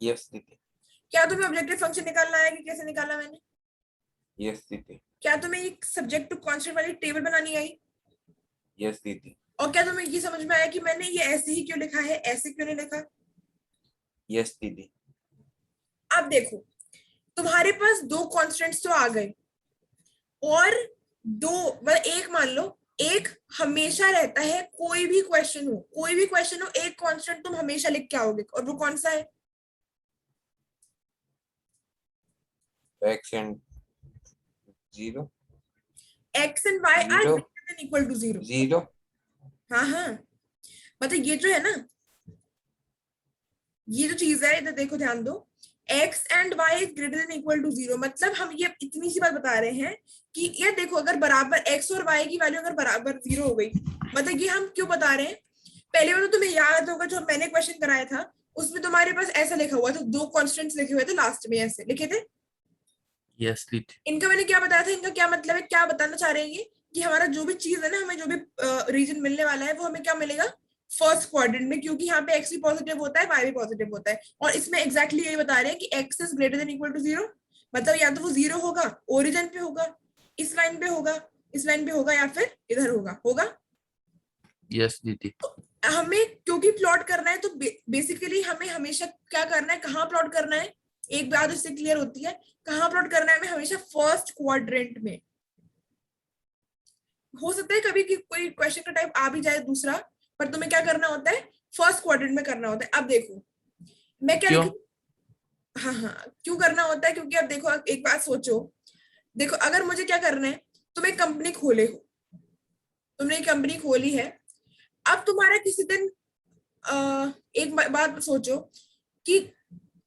C: यस दीदी।
A: क्या तुम्हें ऑब्जेक्टिव फंक्शन निकालना है कि कैसे निकाला मैंने?
C: यस दीदी।
A: क्या तुम्हें एक सब्जेक्ट टू कॉन्स्टेंट वाली टेबल बनानी आई?
C: यस दीदी।
A: और क्या तुम्हें ये समझ में आया कि मैंने ये ऐसे ही क्यों लिखा है, ऐसे क्यों नहीं लिखा?
C: यस दीदी।
A: अब देखो, तुम्हारे पास दो कॉन्स्टेंट्स तो आ गए, और दो मतलब एक मान लो, एक हमेशा रहता है, कोई भी क्वेश्चन हो, कोई भी क्वेश्चन हो, एक कांस्टेंट तुम हमेशा लिख के आओगे, और वो कौन सा है?
C: x and 0
A: x and y are
C: Zero.
A: Greater than equal to 0।
C: 0
A: हाँ हाँ, मतलब ये जो है ना, ये जो चीज है, इधर देखो, ध्यान दो, x and y is greater than equal to 0, मतलब हम ये इतनी सी बात बता रहे हैं कि ये देखो, अगर बराबर x और y की वैल्यू अगर बराबर 0 हो गई, मतलब ये हम क्यों बता रहे हैं? पहले बार तो तुम्हें याद होगा जो मैंने क्वेश्चन कराया था, उसमें तुम्हारे पास ऐसा लिखा हुआ था, दो कॉन्स्टेंट्स लिखे हुए थे, लास्ट में ऐसे लिखे थे।
B: यस दीदी।
A: इनका मैंने क्या बताया था, इनका क्या मतलब है, क्या बताना चाह रहे हैं ये, कि हमारा जो भी चीज है ना, हमें जो भी रीजन मिलने वाला है, वो हमें क्या मिलेगा, फर्स्ट क्वाड्रेंट में, क्योंकि यहाँ पे x भी पॉजिटिव होता है, y भी पॉजिटिव होता है। और इसमें एग्जैक्टली यही बता रहे हैं कि x is greater than equal to 0, मतलब या तो वो 0 होगा, ओरिजिन पे होगा, इस लाइन पे होगा, इस लाइन पे होगा, या फिर इधर होगा, होगा।
B: यस दीदी।
A: हमें क्योंकि प्लॉट करना है, तो बेसिकली हमें हमेशा क्या करना है, कहाँ प्लॉट करना है, एक बात इससे क्लियर होती है, कहाँ प्लॉट करना है हमें, हमेशा फर्स्ट क्वाड्रेंट में। हो सकता है कभी कि कोई क्वेश्चन का टाइप आ भी जाए दूसरा, पर तुम्हें क्या करना होता है, फर्स्ट क्वाड्रेंट में करना होता है। अब देखो मैं क्या
B: क्यों?
A: लिखूं, हाँ हाँ, क्यों करना होता है, क्योंकि अब देखो, एक बात सोचो, देखो अगर मुझे क्या करना है, तुम एक कंपनी खोले हो, तुमने एक कंपनी खोली है, अब तुम्हारा किसी दिन एक बात सोचो कि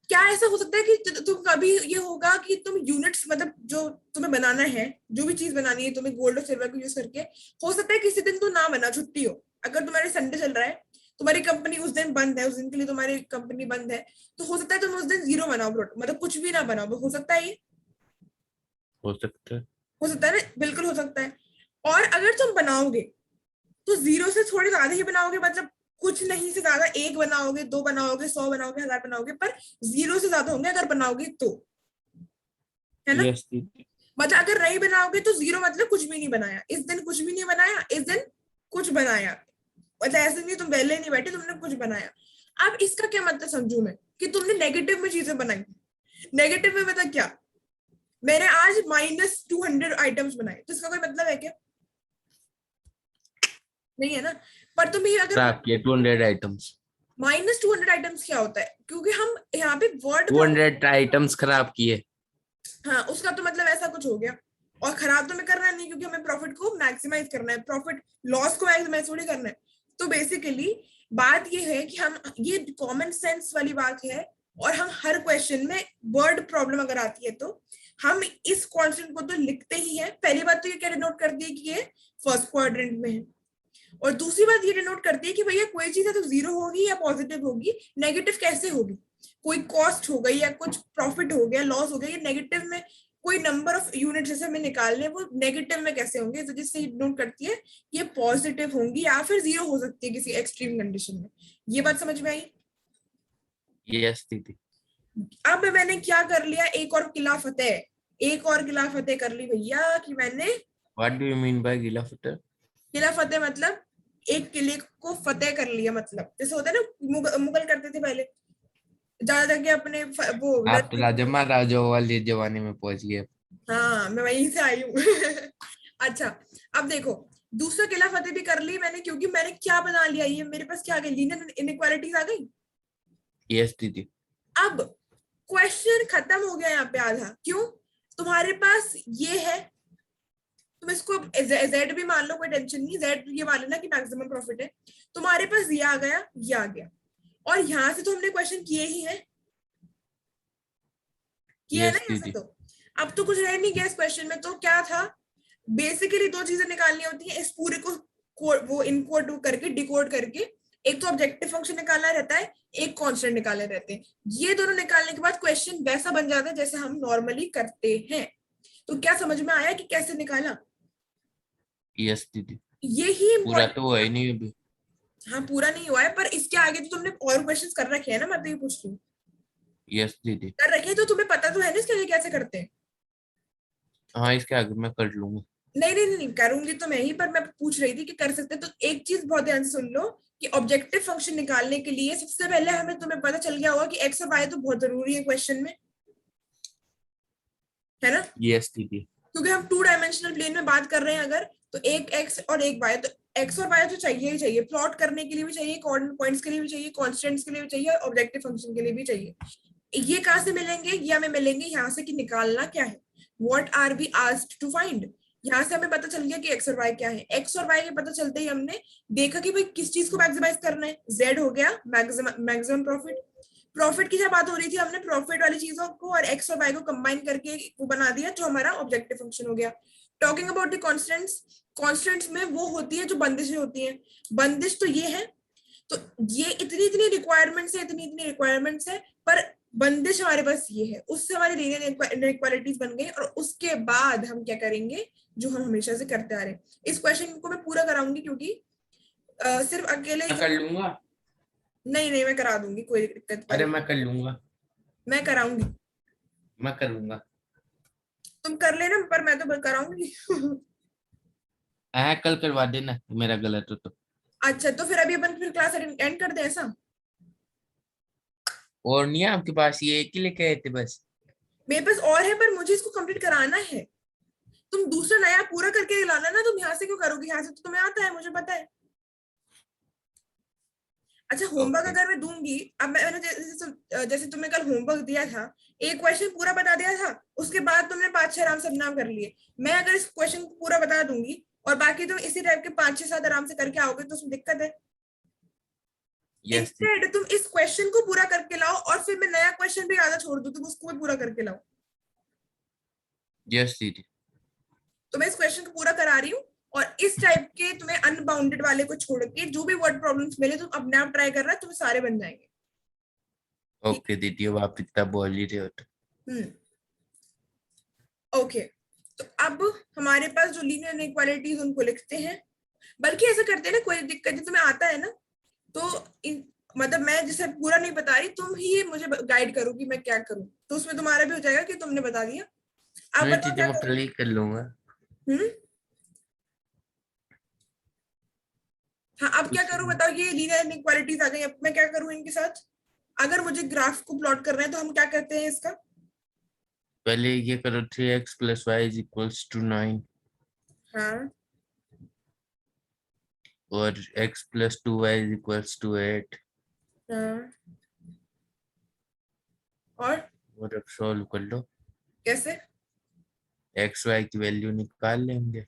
A: क्या ऐसा हो सकता है कि तुम कभी ये होगा कि तुम यूनिट्स, मतलब जो तुम्हें बनाना है, जो भी चीज बनानी है तुम्हें गोल्ड और सिल्वर को यूज करके, हो सकता है किसी दिन तो ना बना, छुट्टी हो, अगर तुम्हारे संडे चल रहा है, तुम्हारी कंपनी उस दिन बंद है, उस दिन के लिए तुम्हारी कंपनी बंद है, तो हो सकता है तुम उस दिन 0 बनाओ, मतलब कुछ भी ना बनाओ, हो सकता है ये,
B: हो सकता है।
A: हो सकता है ना, बिल्कुल हो सकता है। और अगर तुम बनाओगे तो 0 से थोड़ी ज्यादा ही बनाओगे, मतलब कुछ नहीं से ज्यादा, 1 बनाओगे, 2 बनाओगे, 100 बनाओगे, 1000 बनाओगे, पर 0 से ज्यादा होंगे अगर बनाओगे तो, है ना?
B: यस दीदी।
A: मतलब अगर नहीं बनाओगे तो 0 मतलब कुछ भी नहीं बनाया, इस दिन कुछ भी नहीं बनाया, इस दिन कुछ बनाया, मतलब ऐसे नहीं तुम पहले नहीं बैठे, तुमने कुछ बनाया। अब इसका क्या मतलब समझू मैं, कि तुमने नेगेटिव में चीजें बनाई, नेगेटिव में मतलब क्या, मैंने आज -200 आइटम्स बनाए, तो इसका कोई मतलब है क्या? नहीं है ना। पर तुम ये अगर
B: खराब किए 200 आइटम्स।
A: -200 आइटम्स क्या होता है, क्योंकि हम यहाँ पे वर्ड,
B: 200 आइटम्स खराब किए।
A: हाँ, उसका तो मतलब ऐसा कुछ हो गया। और खराब तो हमें करना नहीं, क्योंकि हमें प्रॉफिट को मैक्सिमाइज करना है, प्रॉफिट लॉस को मैक्सिमाइज थोड़ी करना है। तो बेसिकली बात ये है कि हम, ये कॉमन सेंस वाली बात है, और हम हर क्वेश्चन में वर्ड प्रॉब्लम अगर आती है तो हम इस कांस्टेंट को तो लिखते ही है। पहली बात तो ये क्या डिनोट करती है कि ये फर्स्ट क्वाड्रेंट में है, और दूसरी बात ये डिनोट करती है कि भैया कोई चीज है तो 0 होगी या पॉजिटिव होगी, नेगेटिव कैसे होगी, कोई कॉस्ट हो गई या कुछ प्रॉफिट हो गया, लॉस हो गया, ये नेगेटिव में कोई नंबर ऑफ यूनिट जैसे हमें निकालने, वो नेगेटिव में कैसे होंगे, तो जिससे नोट करती है ये पॉजिटिव होंगी या फिर 0 हो सकती है किसी एक्सट्रीम कंडीशन में। ये बात समझ में आई?
B: यस दीदी।
A: अब मैंने क्या कर लिया, एक और किला फतेह, एक और किला फतेह कर ली भैया, कि मैंने
B: what do you mean by गीला फतेह?
A: किला फतेह मतलब एक किले को फतेह कर लिया, मतलब जैसे होता है ना, मुगल करते थे पहले, ज्यादा जाके अपने वो
B: आप तो लाजमा राजाओं वाले जमाने में पहुंच गए।
A: हाँ, मैं वहीं से आई हूँ। अच्छा, अब देखो, दूसरा किला फतेह भी कर ली मैंने, क्योंकि मैंने क्या बना लिया, ये मेरे पास क्या आ गई, लीनियर इनइक्वालिटीज आ गई।
B: यस दीदी।
A: अब क्वेश्चन खत्म हो गया यहाँ पे आधा। क्यों? तुम्हारे पास ये है, तुम इसको जेड भी मान लो, कोई टेंशन नहीं, जेड ये मान लेना कि मैक्सिमम प्रॉफिट है। तुम्हारे पास ये आ गया, ये आ गया, और यहाँ से तो हमने क्वेश्चन किए ही है, किया है ना
B: यस
A: यहाँ से
B: दीदी।
A: तो। अब तो कुछ रह नहीं गया इस क्वेश्चन में, तो क्या था, बेसिकली दो चीजें निकालनी होती है इस पूरे को, वो इनकोड करके डिकोड करके। एक तो ऑब्जेक्टिव फंक्शन निकालना रहता है, एक कांस्टेंट निकालने रहते हैं। ये दोनों निकालने के बाद क्वेश्चन वैसा बन जाता है जैसे हम नॉर्मली करते हैं। तो क्या समझ में आया कि कैसे निकाला?
B: यस दीदी।
A: यही
B: पूरा
A: इम्पोर्टेंट।
B: तो हुआ ही नहीं अभी।
A: हाँ, पूरा नहीं हुआ है, पर इसके आगे तो तुमने और क्वेश्चंस कर रखे हैं ना, मैं तो ये पूछ रही हूँ।
B: यस दीदी।
A: कर रखे हैं तो तुम्हें पता तो है ना इसके आगे कैसे करते हैं।
B: हाँ इसके आगे मैं कर लूंगा।
A: नहीं नहीं नहीं, करूंगी तो मैं ही, पर मैं पूछ रही थी कि कर सकते हैं। तो एक चीज बहुत ध्यान से सुन लो कि ऑब्जेक्टिव फंक्शन निकालने के लिए सबसे पहले हमें, तुम्हें पता चल गया होगा कि एक्स और वाई तो बहुत जरूरी है क्वेश्चन में, है ना?
B: यस दीदी।
A: क्योंकि हम 2 डायमेंशनल प्लेन में बात कर रहे हैं अगर, तो एक एक्स और एक वाई, तो एक्स और वाई तो चाहिए ही चाहिए, प्लॉट करने के लिए भी चाहिए, कोऑर्डिनेट पॉइंट्स के लिए भी चाहिए, कॉन्स्टेंट्स के लिए भी चाहिए, और ऑब्जेक्टिव फंक्शन के लिए भी चाहिए। ये कहाँ से मिलेंगे? ये हमें मिलेंगे यहाँ से कि निकालना क्या है, what are we asked to find. यहाँ से हमें पता चल गया कि एक्स और वाई क्या है। एक्स और वाई के पता चलते ही हमने देखा कि भाई किस चीज को मैक्सिमाइज करना है, जेड हो गया मैक्सिमम प्रॉफिट। प्रॉफिट की जब बात हो रही थी, हमने प्रॉफिट वाली चीजों को और एक्स और वाई को कंबाइन करके वो बना दिया जो हमारा ऑब्जेक्टिव फंक्शन हो गया। Talking about the constants, constants में वो होती है जो बंदिशें होती हैं। बंदिश तो ये है, तो ये इतनी इतनी रिक्वायरमेंट्स है, इतनी इतनी रिक्वायरमेंट्स है, पर बंदिश हमारे पास ये है, उससे हमारी लीनियर इनइक्वालिटीज बन गई। और उसके बाद हम क्या करेंगे, जो हम हमेशा से करते आ रहे हैं। इस क्वेश्चन को मैं पूरा कराऊंगी क्योंकि सिर्फ अकेले
B: मैं कर लूंगा।
A: नहीं नहीं, मैं करा दूंगी, कोई दिक्कत
B: अरे
A: वाली,
B: मैं कर लूंगा।
A: मैं कराऊंगी।
B: मैं करूंगा।
A: तुम कर लेना, पर मैं तो कराऊंगी।
B: कल करवा देना मेरा गलत हो तो।
A: अच्छा, तो फिर अभी अपन फिर क्लास एंड कर दें ऐसा?
B: और नहीं है आपके पास? ये एक ही लेके आए थे बस?
A: मेरे पास और है, पर मुझे इसको कंप्लीट कराना है। तुम दूसरा नया पूरा करके लाना ना, तुम यहाँ से क्यों करोगे? यहाँ से तो तुम्हें आता है, मुझे पता है। अच्छा, होमवर्क
B: ओके।
A: अगर मैं दूंगी, अब मैंने जैसे तुम्हें कल होमवर्क दिया था, एक क्वेश्चन पूरा बता दिया था, उसके बाद तुमने 5-6 आराम से नाम कर लिए। मैं अगर इस क्वेश्चन को पूरा बता दूंगी और बाकी तुम इसी टाइप के 5-6-7 आराम से करके आओगे, तो उसमें दिक्कत है।
B: यस दीदी।
A: इंस्टेड तुम इस क्वेश्चन को पूरा करके लाओ, और फिर मैं नया क्वेश्चन भी आधा छोड़ दूं, तुम उसको भी पूरा करके लाओ।
B: यस दीदी।
A: तो मैं इस क्वेश्चन को पूरा करा रही हूँ, और इस टाइप के तुम्हें अनबाउंडेड वाले को छोड़ के जो भी वर्ड प्रॉब्लम्स मिले, तुम अपने आप ट्राई कर रहा है, तुम्हें सारे बन जाएंगे। ठीक
B: ओके दीदी, अब आप इतना बोल ही रहे हो तो।
A: है? ओके। तो अब हमारे पास जो लीनियर इनइक्वालिटीज उनको लिखते हैं। बल्कि ऐसा करते हैं ना, कोई दिक्कत नहीं, तुम्हें आता है ना, तो मतलब मैं जिसे पूरा नहीं बता रही, तुम ही मुझे गाइड करो कि मैं क्या करूं, तो उसमें तुम्हारा भी हो जाएगा कि तुमने बता दिया। आप
B: नहीं
A: बताओ
B: दीदी,
A: क्या
B: मैं
A: करूं?
B: कल ही कर लूंगा।
A: हम्म। हाँ, अब क्या
B: कुछ
A: करूं
B: नहीं।
A: बताओ? ये लीनियर इनइक्वालिटीज आ गई, अब मैं क्या करूं इनके साथ? अगर मुझे ग्राफ को प्लॉट करना है तो हम क्या करते हैं इसका?
B: पहले ये करो, 3x + y = 9
A: हाँ।
B: और x + 2y = 8।
A: हाँ। और
B: और अब सॉल्व कर लो।
A: कैसे?
B: एक्स वाई की वैल्यू निकाल लेंगे।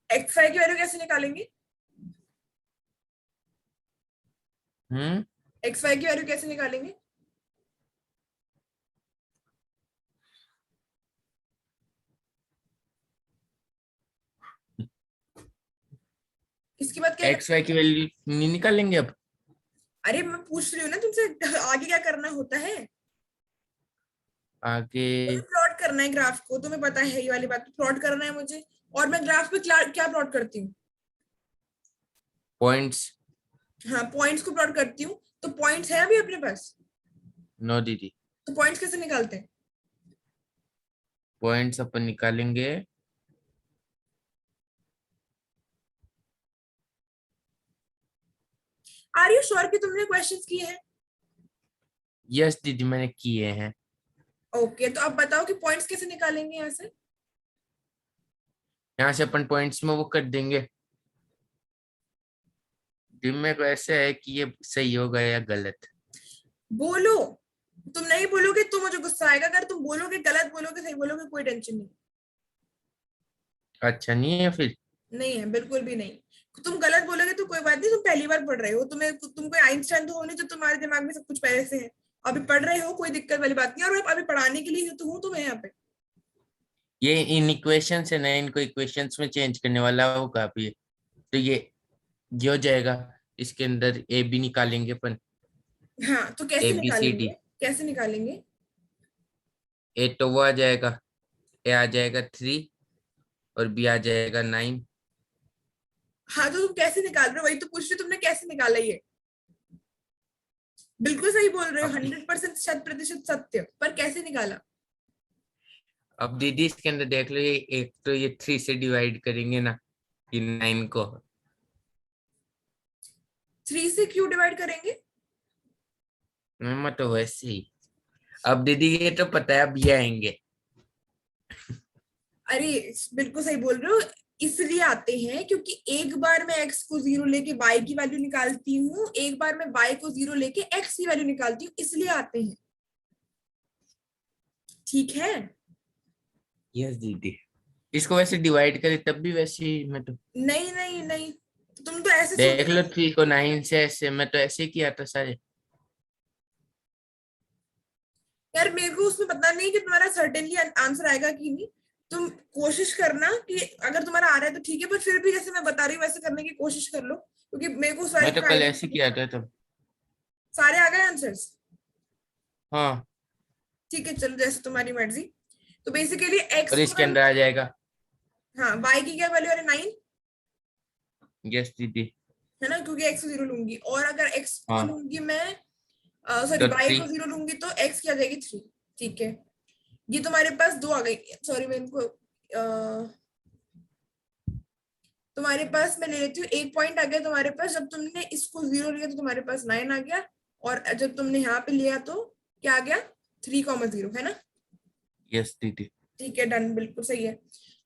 A: एक्स वाई की वैल्यू कैसे निकालेंगे?
B: हम्म।
A: एक्स वाई की वैल्यू कैसे निकालेंगे? इसकी बात क्या
B: एक्स वाई की वैल्यू नहीं निकालेंगे अब?
A: अरे मैं पूछ रही हूँ ना तुमसे, आगे क्या करना होता है?
B: आगे
A: तुम्हें प्लॉट करना है ग्राफ को, तुम्हें पता है ये वाली बात, प्लॉट करना है मुझे। और मैं ग्राफ पे क्या प्लॉट करती हूँ?
B: पॉइंट्स।
A: हाँ, पॉइंट्स को प्लॉट करती हूँ। तो पॉइंट्स है अभी अपने पास,
B: नो दीदी।
A: तो पॉइंट्स कैसे निकालते हैं?
B: पॉइंट्स अपन निकालेंगे।
A: आर यू श्योर कि तुमने क्वेश्चंस किए हैं?
B: यस दीदी, मैंने किए हैं।
A: ओके, तो अब बताओ कि पॉइंट्स कैसे निकालेंगे यहाँ से?
B: यहाँ से अपन पॉइंट्स में वो कर देंगे। दिमाग को ऐसे है कि ये सही होगा या गलत।
A: बोलो, तुम नहीं बोलोगे तो मुझे गुस्सा आएगा, अगर तुम बोलोगे गलत बोलोगे सही बोलोगे कोई टेंशन नहीं।
B: अच्छा नहीं है फिर।
A: नहीं है, बिल्कुल भी नहीं। तुम गलत बोलोगे तो कोई बात नहीं, तुम पहली बार पढ़ रहे हो, तुम कोई आइंस्टाइन तो हो नहीं जो तुम्हारे दिमाग में सब कुछ पहले से है। अभी पढ़ रहे हो, कोई दिक्कत वाली बात नहीं, और अभी पढ़ाने के लिए तो हूँ तुम्हें यहाँ पे।
B: ये इन इक्वेशन से ना, इनको इक्वेशंस में चेंज करने वाला होगा अभी। तो ये हो जाएगा, इसके अंदर ए बी निकालेंगे अपन।
A: हाँ, तो
B: ए
A: कैसे
B: बी सी
A: निकालेंगे?
B: डी।
A: कैसे निकालेंगे?
B: ए तो वो आ जाएगा, ए आ जाएगा 3 और बी आ जाएगा 9।
A: हाँ, तो तुम कैसे निकाल रहे हो? वही तो पूछ रही हूँ, तुमने कैसे निकाला ये? बिल्कुल सही बोल रहे हो,
B: अब
A: 100% शत प्रतिशत सत्य, पर कैसे निकाला?
B: अब दीदी इसके अंदर देख लो, ये एक तो ये 3 से डिवाइड करेंगे ना, ये 9 को।
A: 3 से क्यों डिवाइड करेंगे?
B: मैं तो वैसे ही। अब दीदी ये तो पता है, अब ये आएंगे।
A: अरे, बिल्कुल सही बोल रहे हो। इसलिए आते हैं क्योंकि एक बार मैं x को 0 लेके y की वैल्यू निकालती हूँ, एक बार मैं y को 0 लेके x की वैल्यू निकालती हूँ, इसलिए आते हैं। ठीक है?
B: यस दीदी, इसको वैसे डिवाइड करें तब भी वैसे ही मैं तो।
A: नहीं नहीं नहीं, तुम तो ऐसे सोच
B: देख
A: रहे
B: लो
A: हो।
B: 3 को 9 से, ऐसे मैं तो ऐसे ही किया था सारे।
A: यार, मेरे को उसमें पता नहीं कि तुम्हारा सर्टेनली आंसर आएगा कि नहीं। तुम कोशिश करना कि अगर तुम्हारा आ रहा है तो ठीक है, पर फिर भी जैसे मैं बता रही हूँ वैसे करने की कोशिश कर लो, क्योंकि मेरे को सारी
B: मैं तो कल ऐसे किया था तब।
A: सारे आ गए आंसर्स।
B: हाँ,
A: ठीक है, चलो जैसे तुम्हारी मर्जी। तो बेसिकली एक्स
B: और
A: को
B: इसके
A: हम,
B: अंदर आ जाएगा।
A: हाँ, वाई की क्या वैल्यू है? 9
B: यस दीदी।
A: है ना, क्योंकि एक्स को 0 लूंगी, और अगर एक्स को
B: हाँ
A: लूंगी मैं, सॉरी
B: तो
A: वाई
B: 3।
A: को 0 लूंगी तो एक्स की आ जाएगी 3। ठीक है, ये तुम्हारे पास दो आ गई। सॉरी, मैं इनको तुम्हारे पास मैं ले लेती हूँ, एक पॉइंट आ गया तुम्हारे पास। जब तुमने इसको 0 लिया तो तुम्हारे पास 9 आ गया, और जब तुमने यहाँ पे लिया तो क्या आ गया? 3,0, है ना?
B: यस दीदी।
A: ठीक है, डन, बिल्कुल सही है।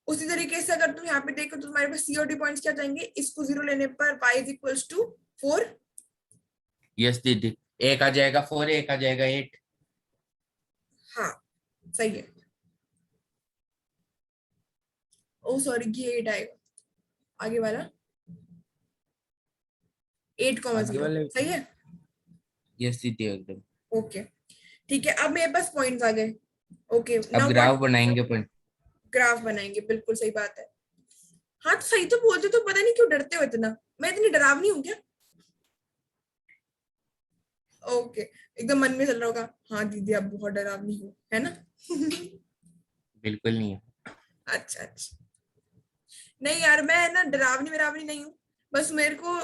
A: उसी तरीके से अगर तुम यहाँ पे देखो तो तुम्हारे पास सी और डी पॉइंट्स क्या जाएंगे? इसको 0 लेने पर y is equals to 4।
B: Yes दीदी, एक आ जाएगा 4, एक आ जाएगा 8।
A: हाँ, सही है। ओ सॉरी, ये 8 आएगा, आगे वाला 8,
B: आगे
A: 0
B: वाले।
A: सही है।
B: यस दीदी एकदम।
A: ओके, ठीक है, अब मेरे पास पॉइंट्स आ गए। ओके,
B: अब
A: नाउ
B: ग्राफ
A: व्हाट?
B: बनाएंगे अपन।
A: ग्राफ बनाएंगे, बिल्कुल सही बात है। हाँ, तो सही तो बोलते, तो पता नहीं क्यों डरते हो इतना। मैं इतनी डरावनी हूँ क्या? ओके, एकदम मन में चल रहा होगा, हाँ दीदी आप बहुत डरावनी हो, है ना?
B: बिल्कुल नहीं है।
A: अच्छा अच्छा। नहीं यार, मैं ना डरावनी वरावनी नहीं हूँ। बस मेरे को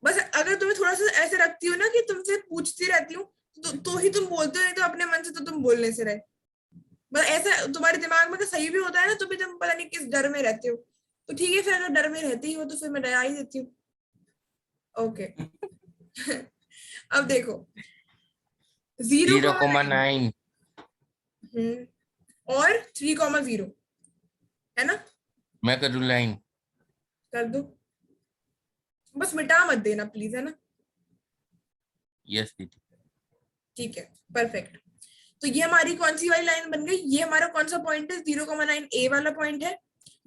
A: बस अगर तुम्हें थोड़ा सा ऐसे रखती हो ना कि तुमसे पूछती रहती हूँ, तो ही तुम बोलते हो, नहीं तो अपने मन से तो तुम बोलने से रहे। बस ऐसा तुम्हारे दिमाग में अगर सही भी होता है ना, तो भी तुम पता नहीं किस डर में रहते हो। तो ठीक है, फिर अगर डर में रहती हो तो फिर मैं डरा ही देती हूँ। ओके। अब देखो, 0,9
B: 0,9।
A: और 3,0, है ना?
B: मैं करूँ लाइन।
A: कर दो, बस मिटा मत देना प्लीज, है ना?
B: यस दीदी।
A: ठीक है, परफेक्ट। तो ये हमारी कौन सी वाली लाइन बन गई? ये हमारा कौन सा पॉइंट है? 0,9 ए वाला पॉइंट है।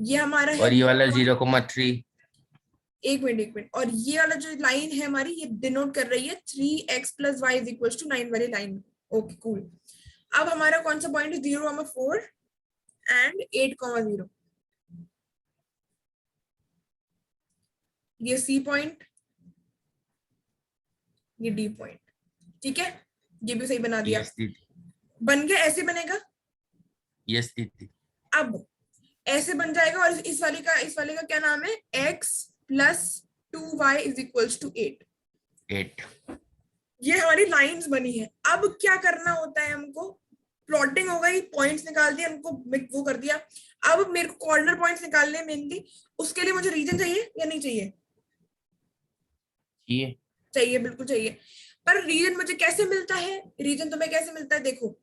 A: ये हमारा है
B: और ये वाला 0,3।
A: एक मिनट एक मिनट, और ये वाला जो लाइन है हमारी, ये डिनोट कर रही है 3x + y = 9 वाली लाइन। Okay, cool. अब हमारा कौन सा पॉइंट है? 0,4 एंड 8,0। ये सी पॉइंट, ये डी पॉइंट। ठीक है, ये भी सही बना दिया।
B: यस दीदी।
A: बन गया, ऐसे बनेगा।
B: यस दीदी।
A: अब ऐसे बन जाएगा, और इस वाले का क्या नाम है? x + 2y = 8।
B: 8।
A: ये हमारी लाइंस बनी है। अब क्या करना होता है हमको? प्लॉटिंग हो गई, पॉइंट्स निकाल दिए हमको, वो कर दिया। अब मेरे को कॉर्नर पॉइंट्स निकालने हैं मेनली। उसके लिए मुझे रीजन चाहिए या नहीं चाहिए?
B: ये
A: चाहिए, बिल्कुल चाहिए। पर रीजन मुझे कैसे मिलता है? रीजन तुम्हें कैसे मिलता है? देखो,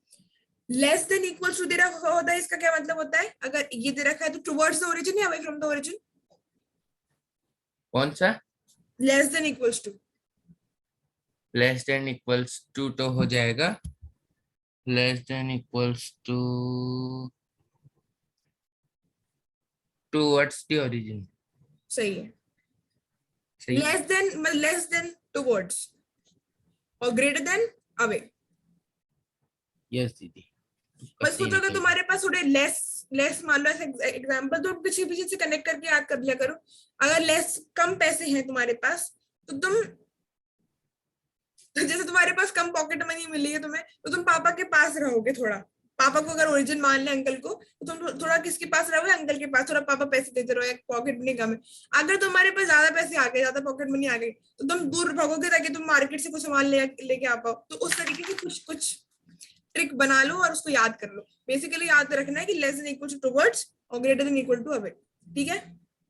A: लेस देन इक्वल्स टू दे रखा होता है, इसका क्या मतलब होता है? अगर ये दे रखा है तो टुवर्ड्स द ओरिजिन या अवे फ्रॉम द ओरिजिन?
B: कौन सा?
A: Less than equals to.
B: Less than equals to तो हो जाएगा less than equals to towards the origin.
A: सही है।
B: सही।
A: लेस देन टुवर्ड्स और ग्रेटर देन अवे।
B: यस दीदी।
A: बस
B: सही
A: सोचो अगर
B: निकल गया।
A: तुम्हारे पास थोड़े लेस लेस मान लो, ऐसे एग्जांपल तो पीछे पीछे से कनेक्ट करके याद कर लिया करो। अगर लेस कम पैसे हैं तुम्हारे पास तो तुम जैसे तुम्हारे पास कम पॉकेट मनी मिली है तुम्हें, तो तुम पापा के पास रहोगे थोड़ा। पापा को अगर ओरिजिन मान ले अंकल को, तो तुम थोड़ा किसके पास रहोगे? अंकल के पास। थोड़ा पापा पैसे देते रहो, पॉकेट मनी कम है। अगर तुम्हारे पास ज्यादा पैसे आ गए, ज्यादा पॉकेट मनी आ गई, तो तुम दूर भागोगे ताकि तुम मार्केट से कुछ सामान लेके आ पाओ। तो उस तरीके से कुछ कुछ ट्रिक बना लो और उसको याद कर लो। बेसिकली याद रखना है कि less than equal to towards और greater than equal to away. ठीक है।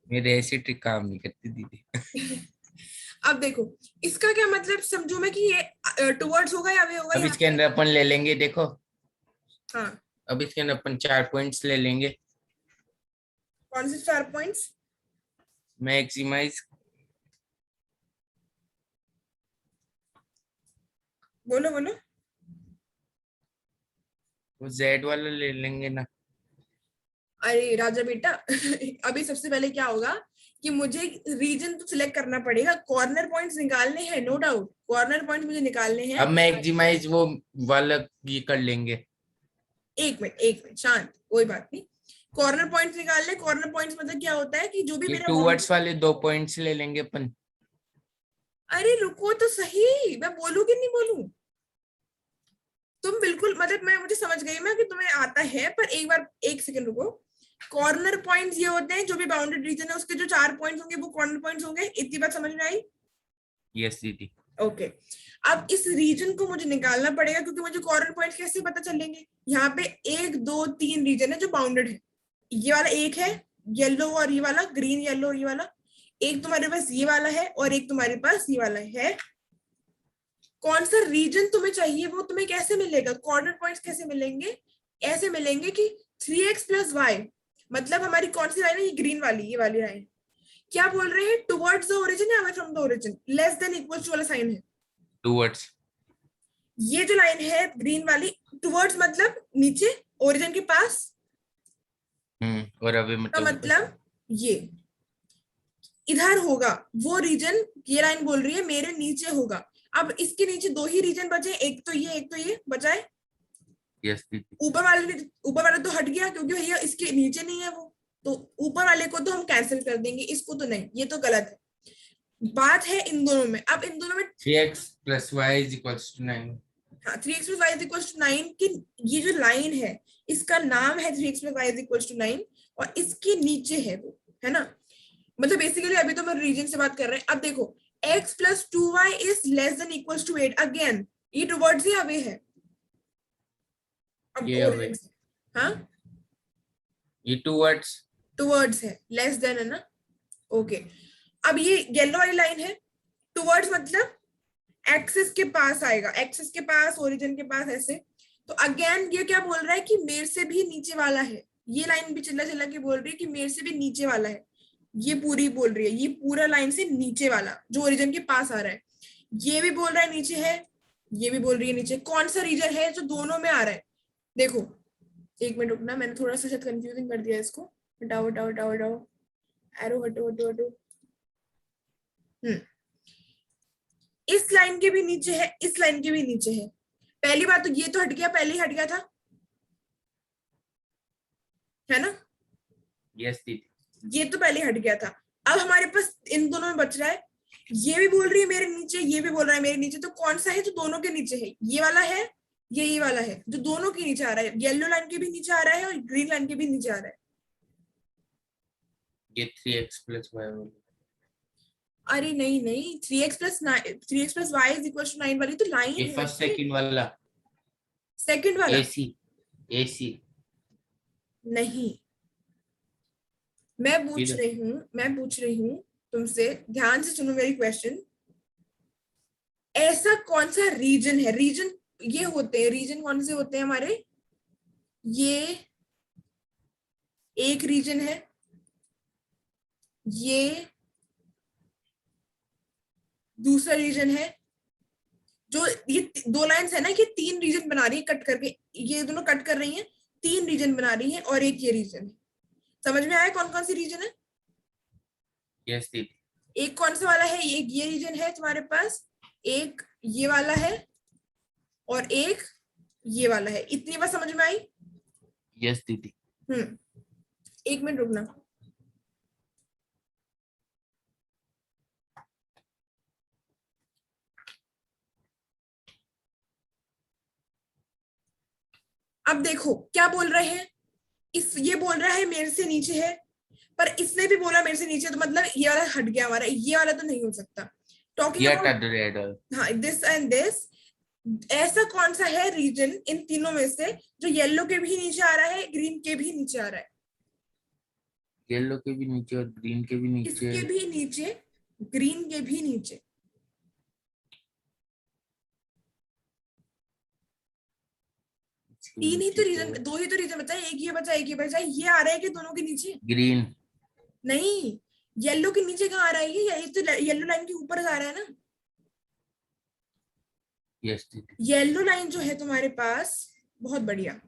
B: मेरे ऐसी ट्रिक काम नहीं करती दीदी।
A: अब देखो इसका क्या मतलब समझो मैं कि ये टुवर्ड्स होगा या अवे होगा
B: अब
A: यहाँ
B: इसके
A: पे।
B: अंदर अपन ले लेंगे, देखो
A: हाँ,
B: अब इसके अंदर अपन 4 पॉइंट्स ले लेंगे।
A: कौन से 4 पॉइंट्स?
B: मैक्सिमाइज,
A: बोलो बोलो।
B: वो जेड वाला ले लेंगे ना।
A: अरे राजा बेटा अभी सबसे पहले क्या होगा कि मुझे रीजन तो सिलेक्ट करना पड़ेगा। कॉर्नर पॉइंट्स निकालने हैं, नो डाउट कॉर्नर पॉइंट्स मुझे निकालने हैं।
B: अब मैक्सिमाइज वो वाला ये कर लेंगे।
A: एक मिनट शांत, कोई बात नहीं। कॉर्नर पॉइंट्स निकालने। कॉर्नर पॉइंट्स मतलब क्या होता है कि जो भी
B: ये
A: मेरा
B: टूवर्ड्स वाले 2 पॉइंट्स ले लेंगे अपन।
A: अरे रुको तो सही, मैं बोलूं कि नहीं बोलूं? तुम बिल्कुल मतलब मैं मुझे समझ गई मैं कि तुम्हें आता है, पर एक बार एक सेकंड रुको। कॉर्नर पॉइंट्स ये होते हैं जो भी बाउंडेड रीजन है उसके जो 4 पॉइंट्स होंगे वो कॉर्नर पॉइंट्स होंगे। इतनी बात समझ में आई?
B: यस दीदी।
A: ओके। अब इस रीजन को मुझे निकालना पड़ेगा क्योंकि मुझे कॉर्नर पॉइंट्स कैसे पता चलेंगे? यहाँ पे 1 2 3 रीजन है जो बाउंडेड है। ये वाला एक है, येलो और ये वाला, ग्रीन येलो और ये वाला। एक तुम्हारे पास ये वाला है और एक तुम्हारे पास ये वाला है। कौन सा रीजन तुम्हें चाहिए वो तुम्हें कैसे मिलेगा? कॉर्नर पॉइंट्स कैसे मिलेंगे? ऐसे मिलेंगे कि 3x + y, मतलब हमारी कौन सी लाइन है? ये ग्रीन वाली, ये वाली लाइन। क्या बोल रहे हैं? टुवर्ड्स द ओरिजिन या away from the origin? Less than equal to वाला साइन है।
B: टूवर्ड्स।
A: ये जो लाइन है ग्रीन वाली, टुवर्ड्स मतलब नीचे, ओरिजिन के पास।
B: और अभी
A: का मतलब ये इधर होगा वो रीजन। ये लाइन बोल रही है मेरे नीचे होगा। अब इसके नीचे 2 ही रीजन बचे, एक तो ये बचाए।
B: यस दीदी।
A: ऊपर वाला तो हट गया क्योंकि भैया इसके नीचे नहीं है वो। तो ऊपर वाले को तो हम कैंसिल कर देंगे, इसको तो नहीं, ये तो गलत है। बात है इन दोनों में। अब इन दोनों में
B: 3x + y = 9।
A: हाँ, 3x + y = 9 की ये जो लाइन है इसका नाम है 3x + y = 9 और इसके नीचे है वो, है ना। मतलब बेसिकली अभी तो हम रीजन से बात कर रहे हैं। अब देखो x + 2y is less than equals to 8। Again ये टुवर्ड्स ही अवे है। अब
B: ये अवे।
A: origin से, हाँ
B: ये टूवर्ड्स
A: है, लेस देन है ना। ओके। अब ये येलो वाली लाइन है, टुवर्ड्स मतलब एक्सिस के पास आएगा, एक्सिस के पास, ओरिजिन के पास, ऐसे। तो अगेन ये क्या बोल रहा है कि मेरे से भी नीचे वाला है। ये लाइन भी चिल्ला चिल्ला के बोल रही है कि मेरे से भी नीचे वाला है। ये पूरी बोल रही है, ये पूरा लाइन से नीचे वाला जो ओरिजिन के पास आ रहा है। ये भी बोल रहा है नीचे है, ये भी बोल रही है नीचे। कौन सा रीजन है जो दोनों में आ रहा है? देखो एक मिनट रुकना, मैंने थोड़ा सा शायद कंफ्यूजिंग कर दिया इसको। हटाओ हटाओ हटाओ हटाओ, एरो हटो हटो हटो। इस लाइन के भी नीचे है, इस लाइन के भी नीचे है। पहली बात तो ये तो हट गया, पहले ही हट गया था, है ना।
B: यस दीदी।
A: ये तो पहले हट गया था। अब हमारे पास इन दोनों में बच रहा है, ये भी बोल रही है मेरे नीचे, ये भी बोल रहा है मेरे नीचे। तो कौन सा है जो दोनों के नीचे है? ये वाला है, ये वाला है जो दोनों के नीचे आ रहा है। येलो लाइन के भी नीचे आ रहा है और ग्रीन लाइन के भी नीचे आ रहा है।
B: ये 3x + y।
A: अरे नहीं नहीं, 3x + y = 9 वाली तो लाइन
B: ये
A: है।
B: फर्स्ट सेकंड वाला,
A: सेकंड वाला
B: एसी
A: नहीं। मैं पूछ रही हूँ तुमसे, ध्यान से सुनो मेरी क्वेश्चन। ऐसा कौन सा रीजन है? रीजन ये होते हैं, रीजन कौन से होते हैं हमारे? ये एक रीजन है, ये दूसरा रीजन है जो ये दो लाइंस है ना कि 3 रीजन बना रही है कट करके, ये दोनों कट कर रही हैं, 3 रीजन बना रही है और एक ये रीजन है। समझ में आया कौन कौन सी रीजन है?
B: यस दीदी,
A: एक कौन सा वाला है? एक ये रीजन है तुम्हारे पास, एक ये वाला है और एक ये वाला है। इतनी बात समझ में आई?
B: यस दीदी।
A: 1 मिनट रुकना। अब देखो क्या बोल रहे हैं, ये बोल रहा है मेरे से नीचे है, पर इसने भी बोला मेरे से नीचे, तो मतलब ये वाला हट गया हमारा, ये वाला तो नहीं हो सकता। टॉकिंग अबाउट हाँ दिस एंड दिस, ऐसा कौन सा है रीजन इन तीनों में से जो येलो के भी नीचे आ रहा है, ग्रीन के भी नीचे आ रहा है?
B: येलो के भी नीचे और ग्रीन के भी नीचे,
A: इसके भी नीचे, ग्रीन के भी नीचे। तीन ही तो रीजन, 2 ही तो रीजन बताए, एक ये बचा एक ये बचा, ये आ रहा है कि दोनों के नीचे?
B: ग्रीन
A: नहीं, येलो के नीचे कहाँ आ रहा है? ये तो येलो लाइन के ऊपर आ रहा है ना।
B: यस दीदी।
A: येलो लाइन जो है तुम्हारे पास, बहुत बढ़िया,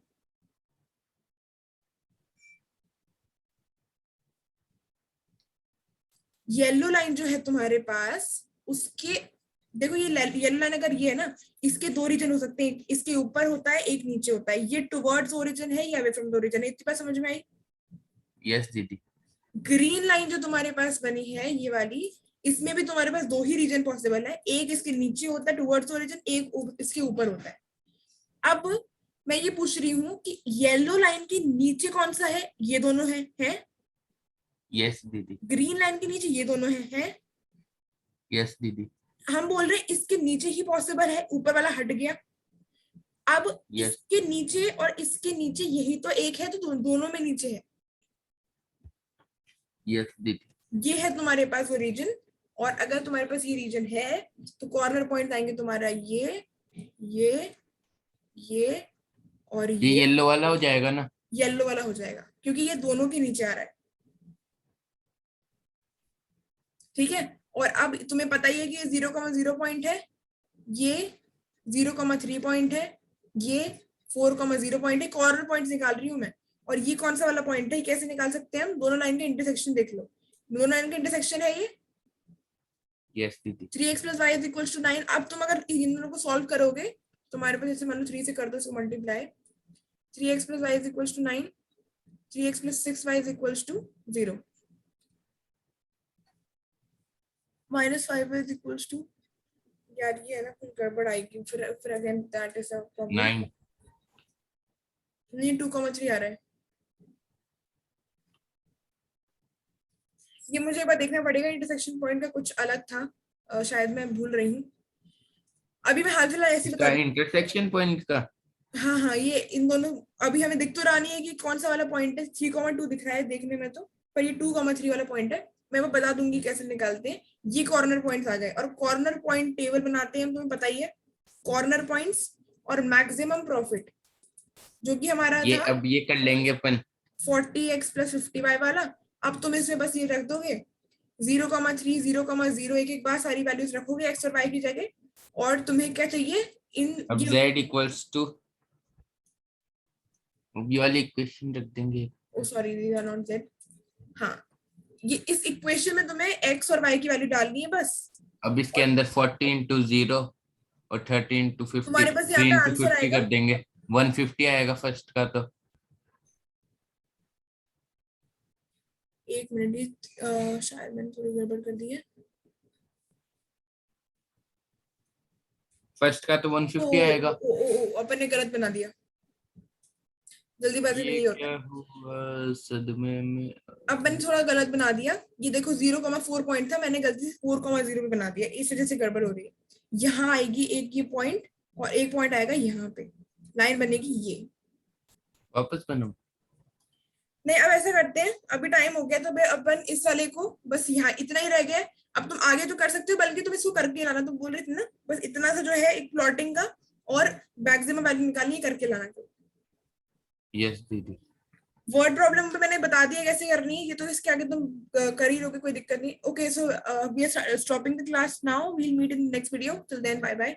A: येलो लाइन जो है तुम्हारे पास, उसके देखो ये येलो लाइन अगर ये है ना, इसके 2 रीजन हो सकते हैं, इसके ऊपर होता है एक नीचे होता है, ये टुवर्ड्स ओरिजिन है या अवे फ्रॉम द ओरिजिन है। इतनी बात समझ में आई?
B: यस दीदी।
A: ग्रीन लाइन जो तुम्हारे पास बनी है ये वाली, इसमें भी तुम्हारे पास 2 ही रीजन पॉसिबल है, एक इसके नीचे होता है टुवर्ड्स ओरिजिन, एक इसके ऊपर होता है। अब मैं ये पूछ रही हूँ कि येलो लाइन के नीचे कौन सा है? ये दोनों है?
B: यस दीदी।
A: ग्रीन लाइन के नीचे ये दोनों है?
B: यस दीदी।
A: हम बोल रहे हैं इसके नीचे ही पॉसिबल है, ऊपर वाला हट गया। अब इसके नीचे और इसके नीचे यही तो एक है, तो दोनों में नीचे है।
B: यस दीदी।
A: ये है तुम्हारे पास वो रीजन, और अगर तुम्हारे पास ये रीजन है तो कॉर्नर पॉइंट आएंगे तुम्हारा ये और
B: ये येलो वाला हो जाएगा ना?
A: येलो वाला हो जाएगा क्योंकि ये दोनों के नीचे आ रहा है। ठीक है, और अब तुम्हें पता ही है कि ये 0,0 पॉइंट है, ये 0,3 पॉइंट है, ये 4,0 पॉइंट है। कॉर्नर पॉइंट निकाल रही हूं मैं, और ये कौन सा वाला पॉइंट है? कैसे निकाल सकते हैं हम? दोनों लाइन का इंटरसेक्शन देख लो, दोनों लाइन का इंटरसेक्शन है ये।
B: यस दीदी।
A: 3x + y = 9। अब तुम अगर इन दोनों को सॉल्व करोगे, तुम्हारे पास जैसे मान लो 3 से कर दो इसको multiply, 3x + y = 9, 3x + 6y = 0, -5y = यार ये है ना कुछ गड़बड़ आएगी फिर again that is a problem.
B: 9
A: नहीं 2,3 आ रहा है। ये मुझे एक बार देखना पड़ेगा, इंटरसेक्शन पॉइंट का कुछ अलग था, शायद मैं भूल रही हूँ। अभी मैं हाल फिलहाल ऐसे बता रही हूँ।
B: इंटरसेक्शन पॉइंट का
A: हाँ ये इन दोनों अभी हमें दिख तो रहा नहीं है कि कौन सा वाला पॉइंट है। 3,2 दिख रहा है देखने में तो, पर ये 2,3 वाला पॉइंट है। मैं वो बता दूंगी कैसे निकालते हैं। ये कॉर्नर पॉइंट्स आ जाए, और कॉर्नर पॉइंट टेबल बनाते हैं हम, तुम्हें पता ही है, कॉर्नर पॉइंट्स और मैक्सिमम प्रॉफिट जो कि हमारा
B: ये
A: था।
B: अब ये कर लेंगे अपन
A: 40x + 50y वाला। अब तुम इसमें बस ये रख दोगे 0,3 0,0 एक बार सारी वैल्यूज रखोगे एक्स और वाई की जगह, और तुम्हें क्या चाहिए इन
B: अब z = ये वाली इक्वेशन रख देंगे।
A: Oh sorry these are not z। हाँ ये इस इक्वेशन में तुम्हें x और y की वैल्यू डालनी है बस।
B: अब इसके अंदर 40 × 0 और 30 × 50,
A: तुम्हारे पास यहाँ
B: 3
A: पे
B: ×
A: आंसर
B: 50
A: आएगा
B: कर देंगे, 150 आएगा फर्स्ट का। तो
A: 1 मिनट, शायद मैंने थोड़ी गड़बड़ कर दी है।
B: फर्स्ट का तो 150 आएगा।
A: अपन ने गलत बना दिया, जल्दीबाजी में यही होता है।
B: हुआ सदमे में।
A: अब मैंने थोड़ा गलत बना दिया, ये देखो 0,4 पॉइंट था, मैंने गलती से 4,0 पे बना दिया, इस वजह से गड़बड़ हो रही है। यहाँ आएगी एक ये पॉइंट और एक पॉइंट आएगा यहाँ पे, लाइन बनेगी ये।
B: वापस बनाओ।
A: नहीं अब ऐसा करते हैं, अभी टाइम हो गया तो अपन इस वाले को बस यहाँ इतना ही रह गया है। अब तुम आगे तो कर सकते हो, बल्कि तुम इसको करके लाना, तुम बोल रहे थे ना, बस इतना सा जो है एक प्लॉटिंग का और मैक्सिमम वैल्यू निकालनी है, करके लाना।
B: यस दीदी।
A: वर्ड प्रॉब्लम पे मैंने बता दिया कैसे करनी है, ये तो इसके आगे तुम कर ही लोगे, कोई दिक्कत नहीं. Okay, so we are stopping the class now, we will meet in next video. Till then, bye bye.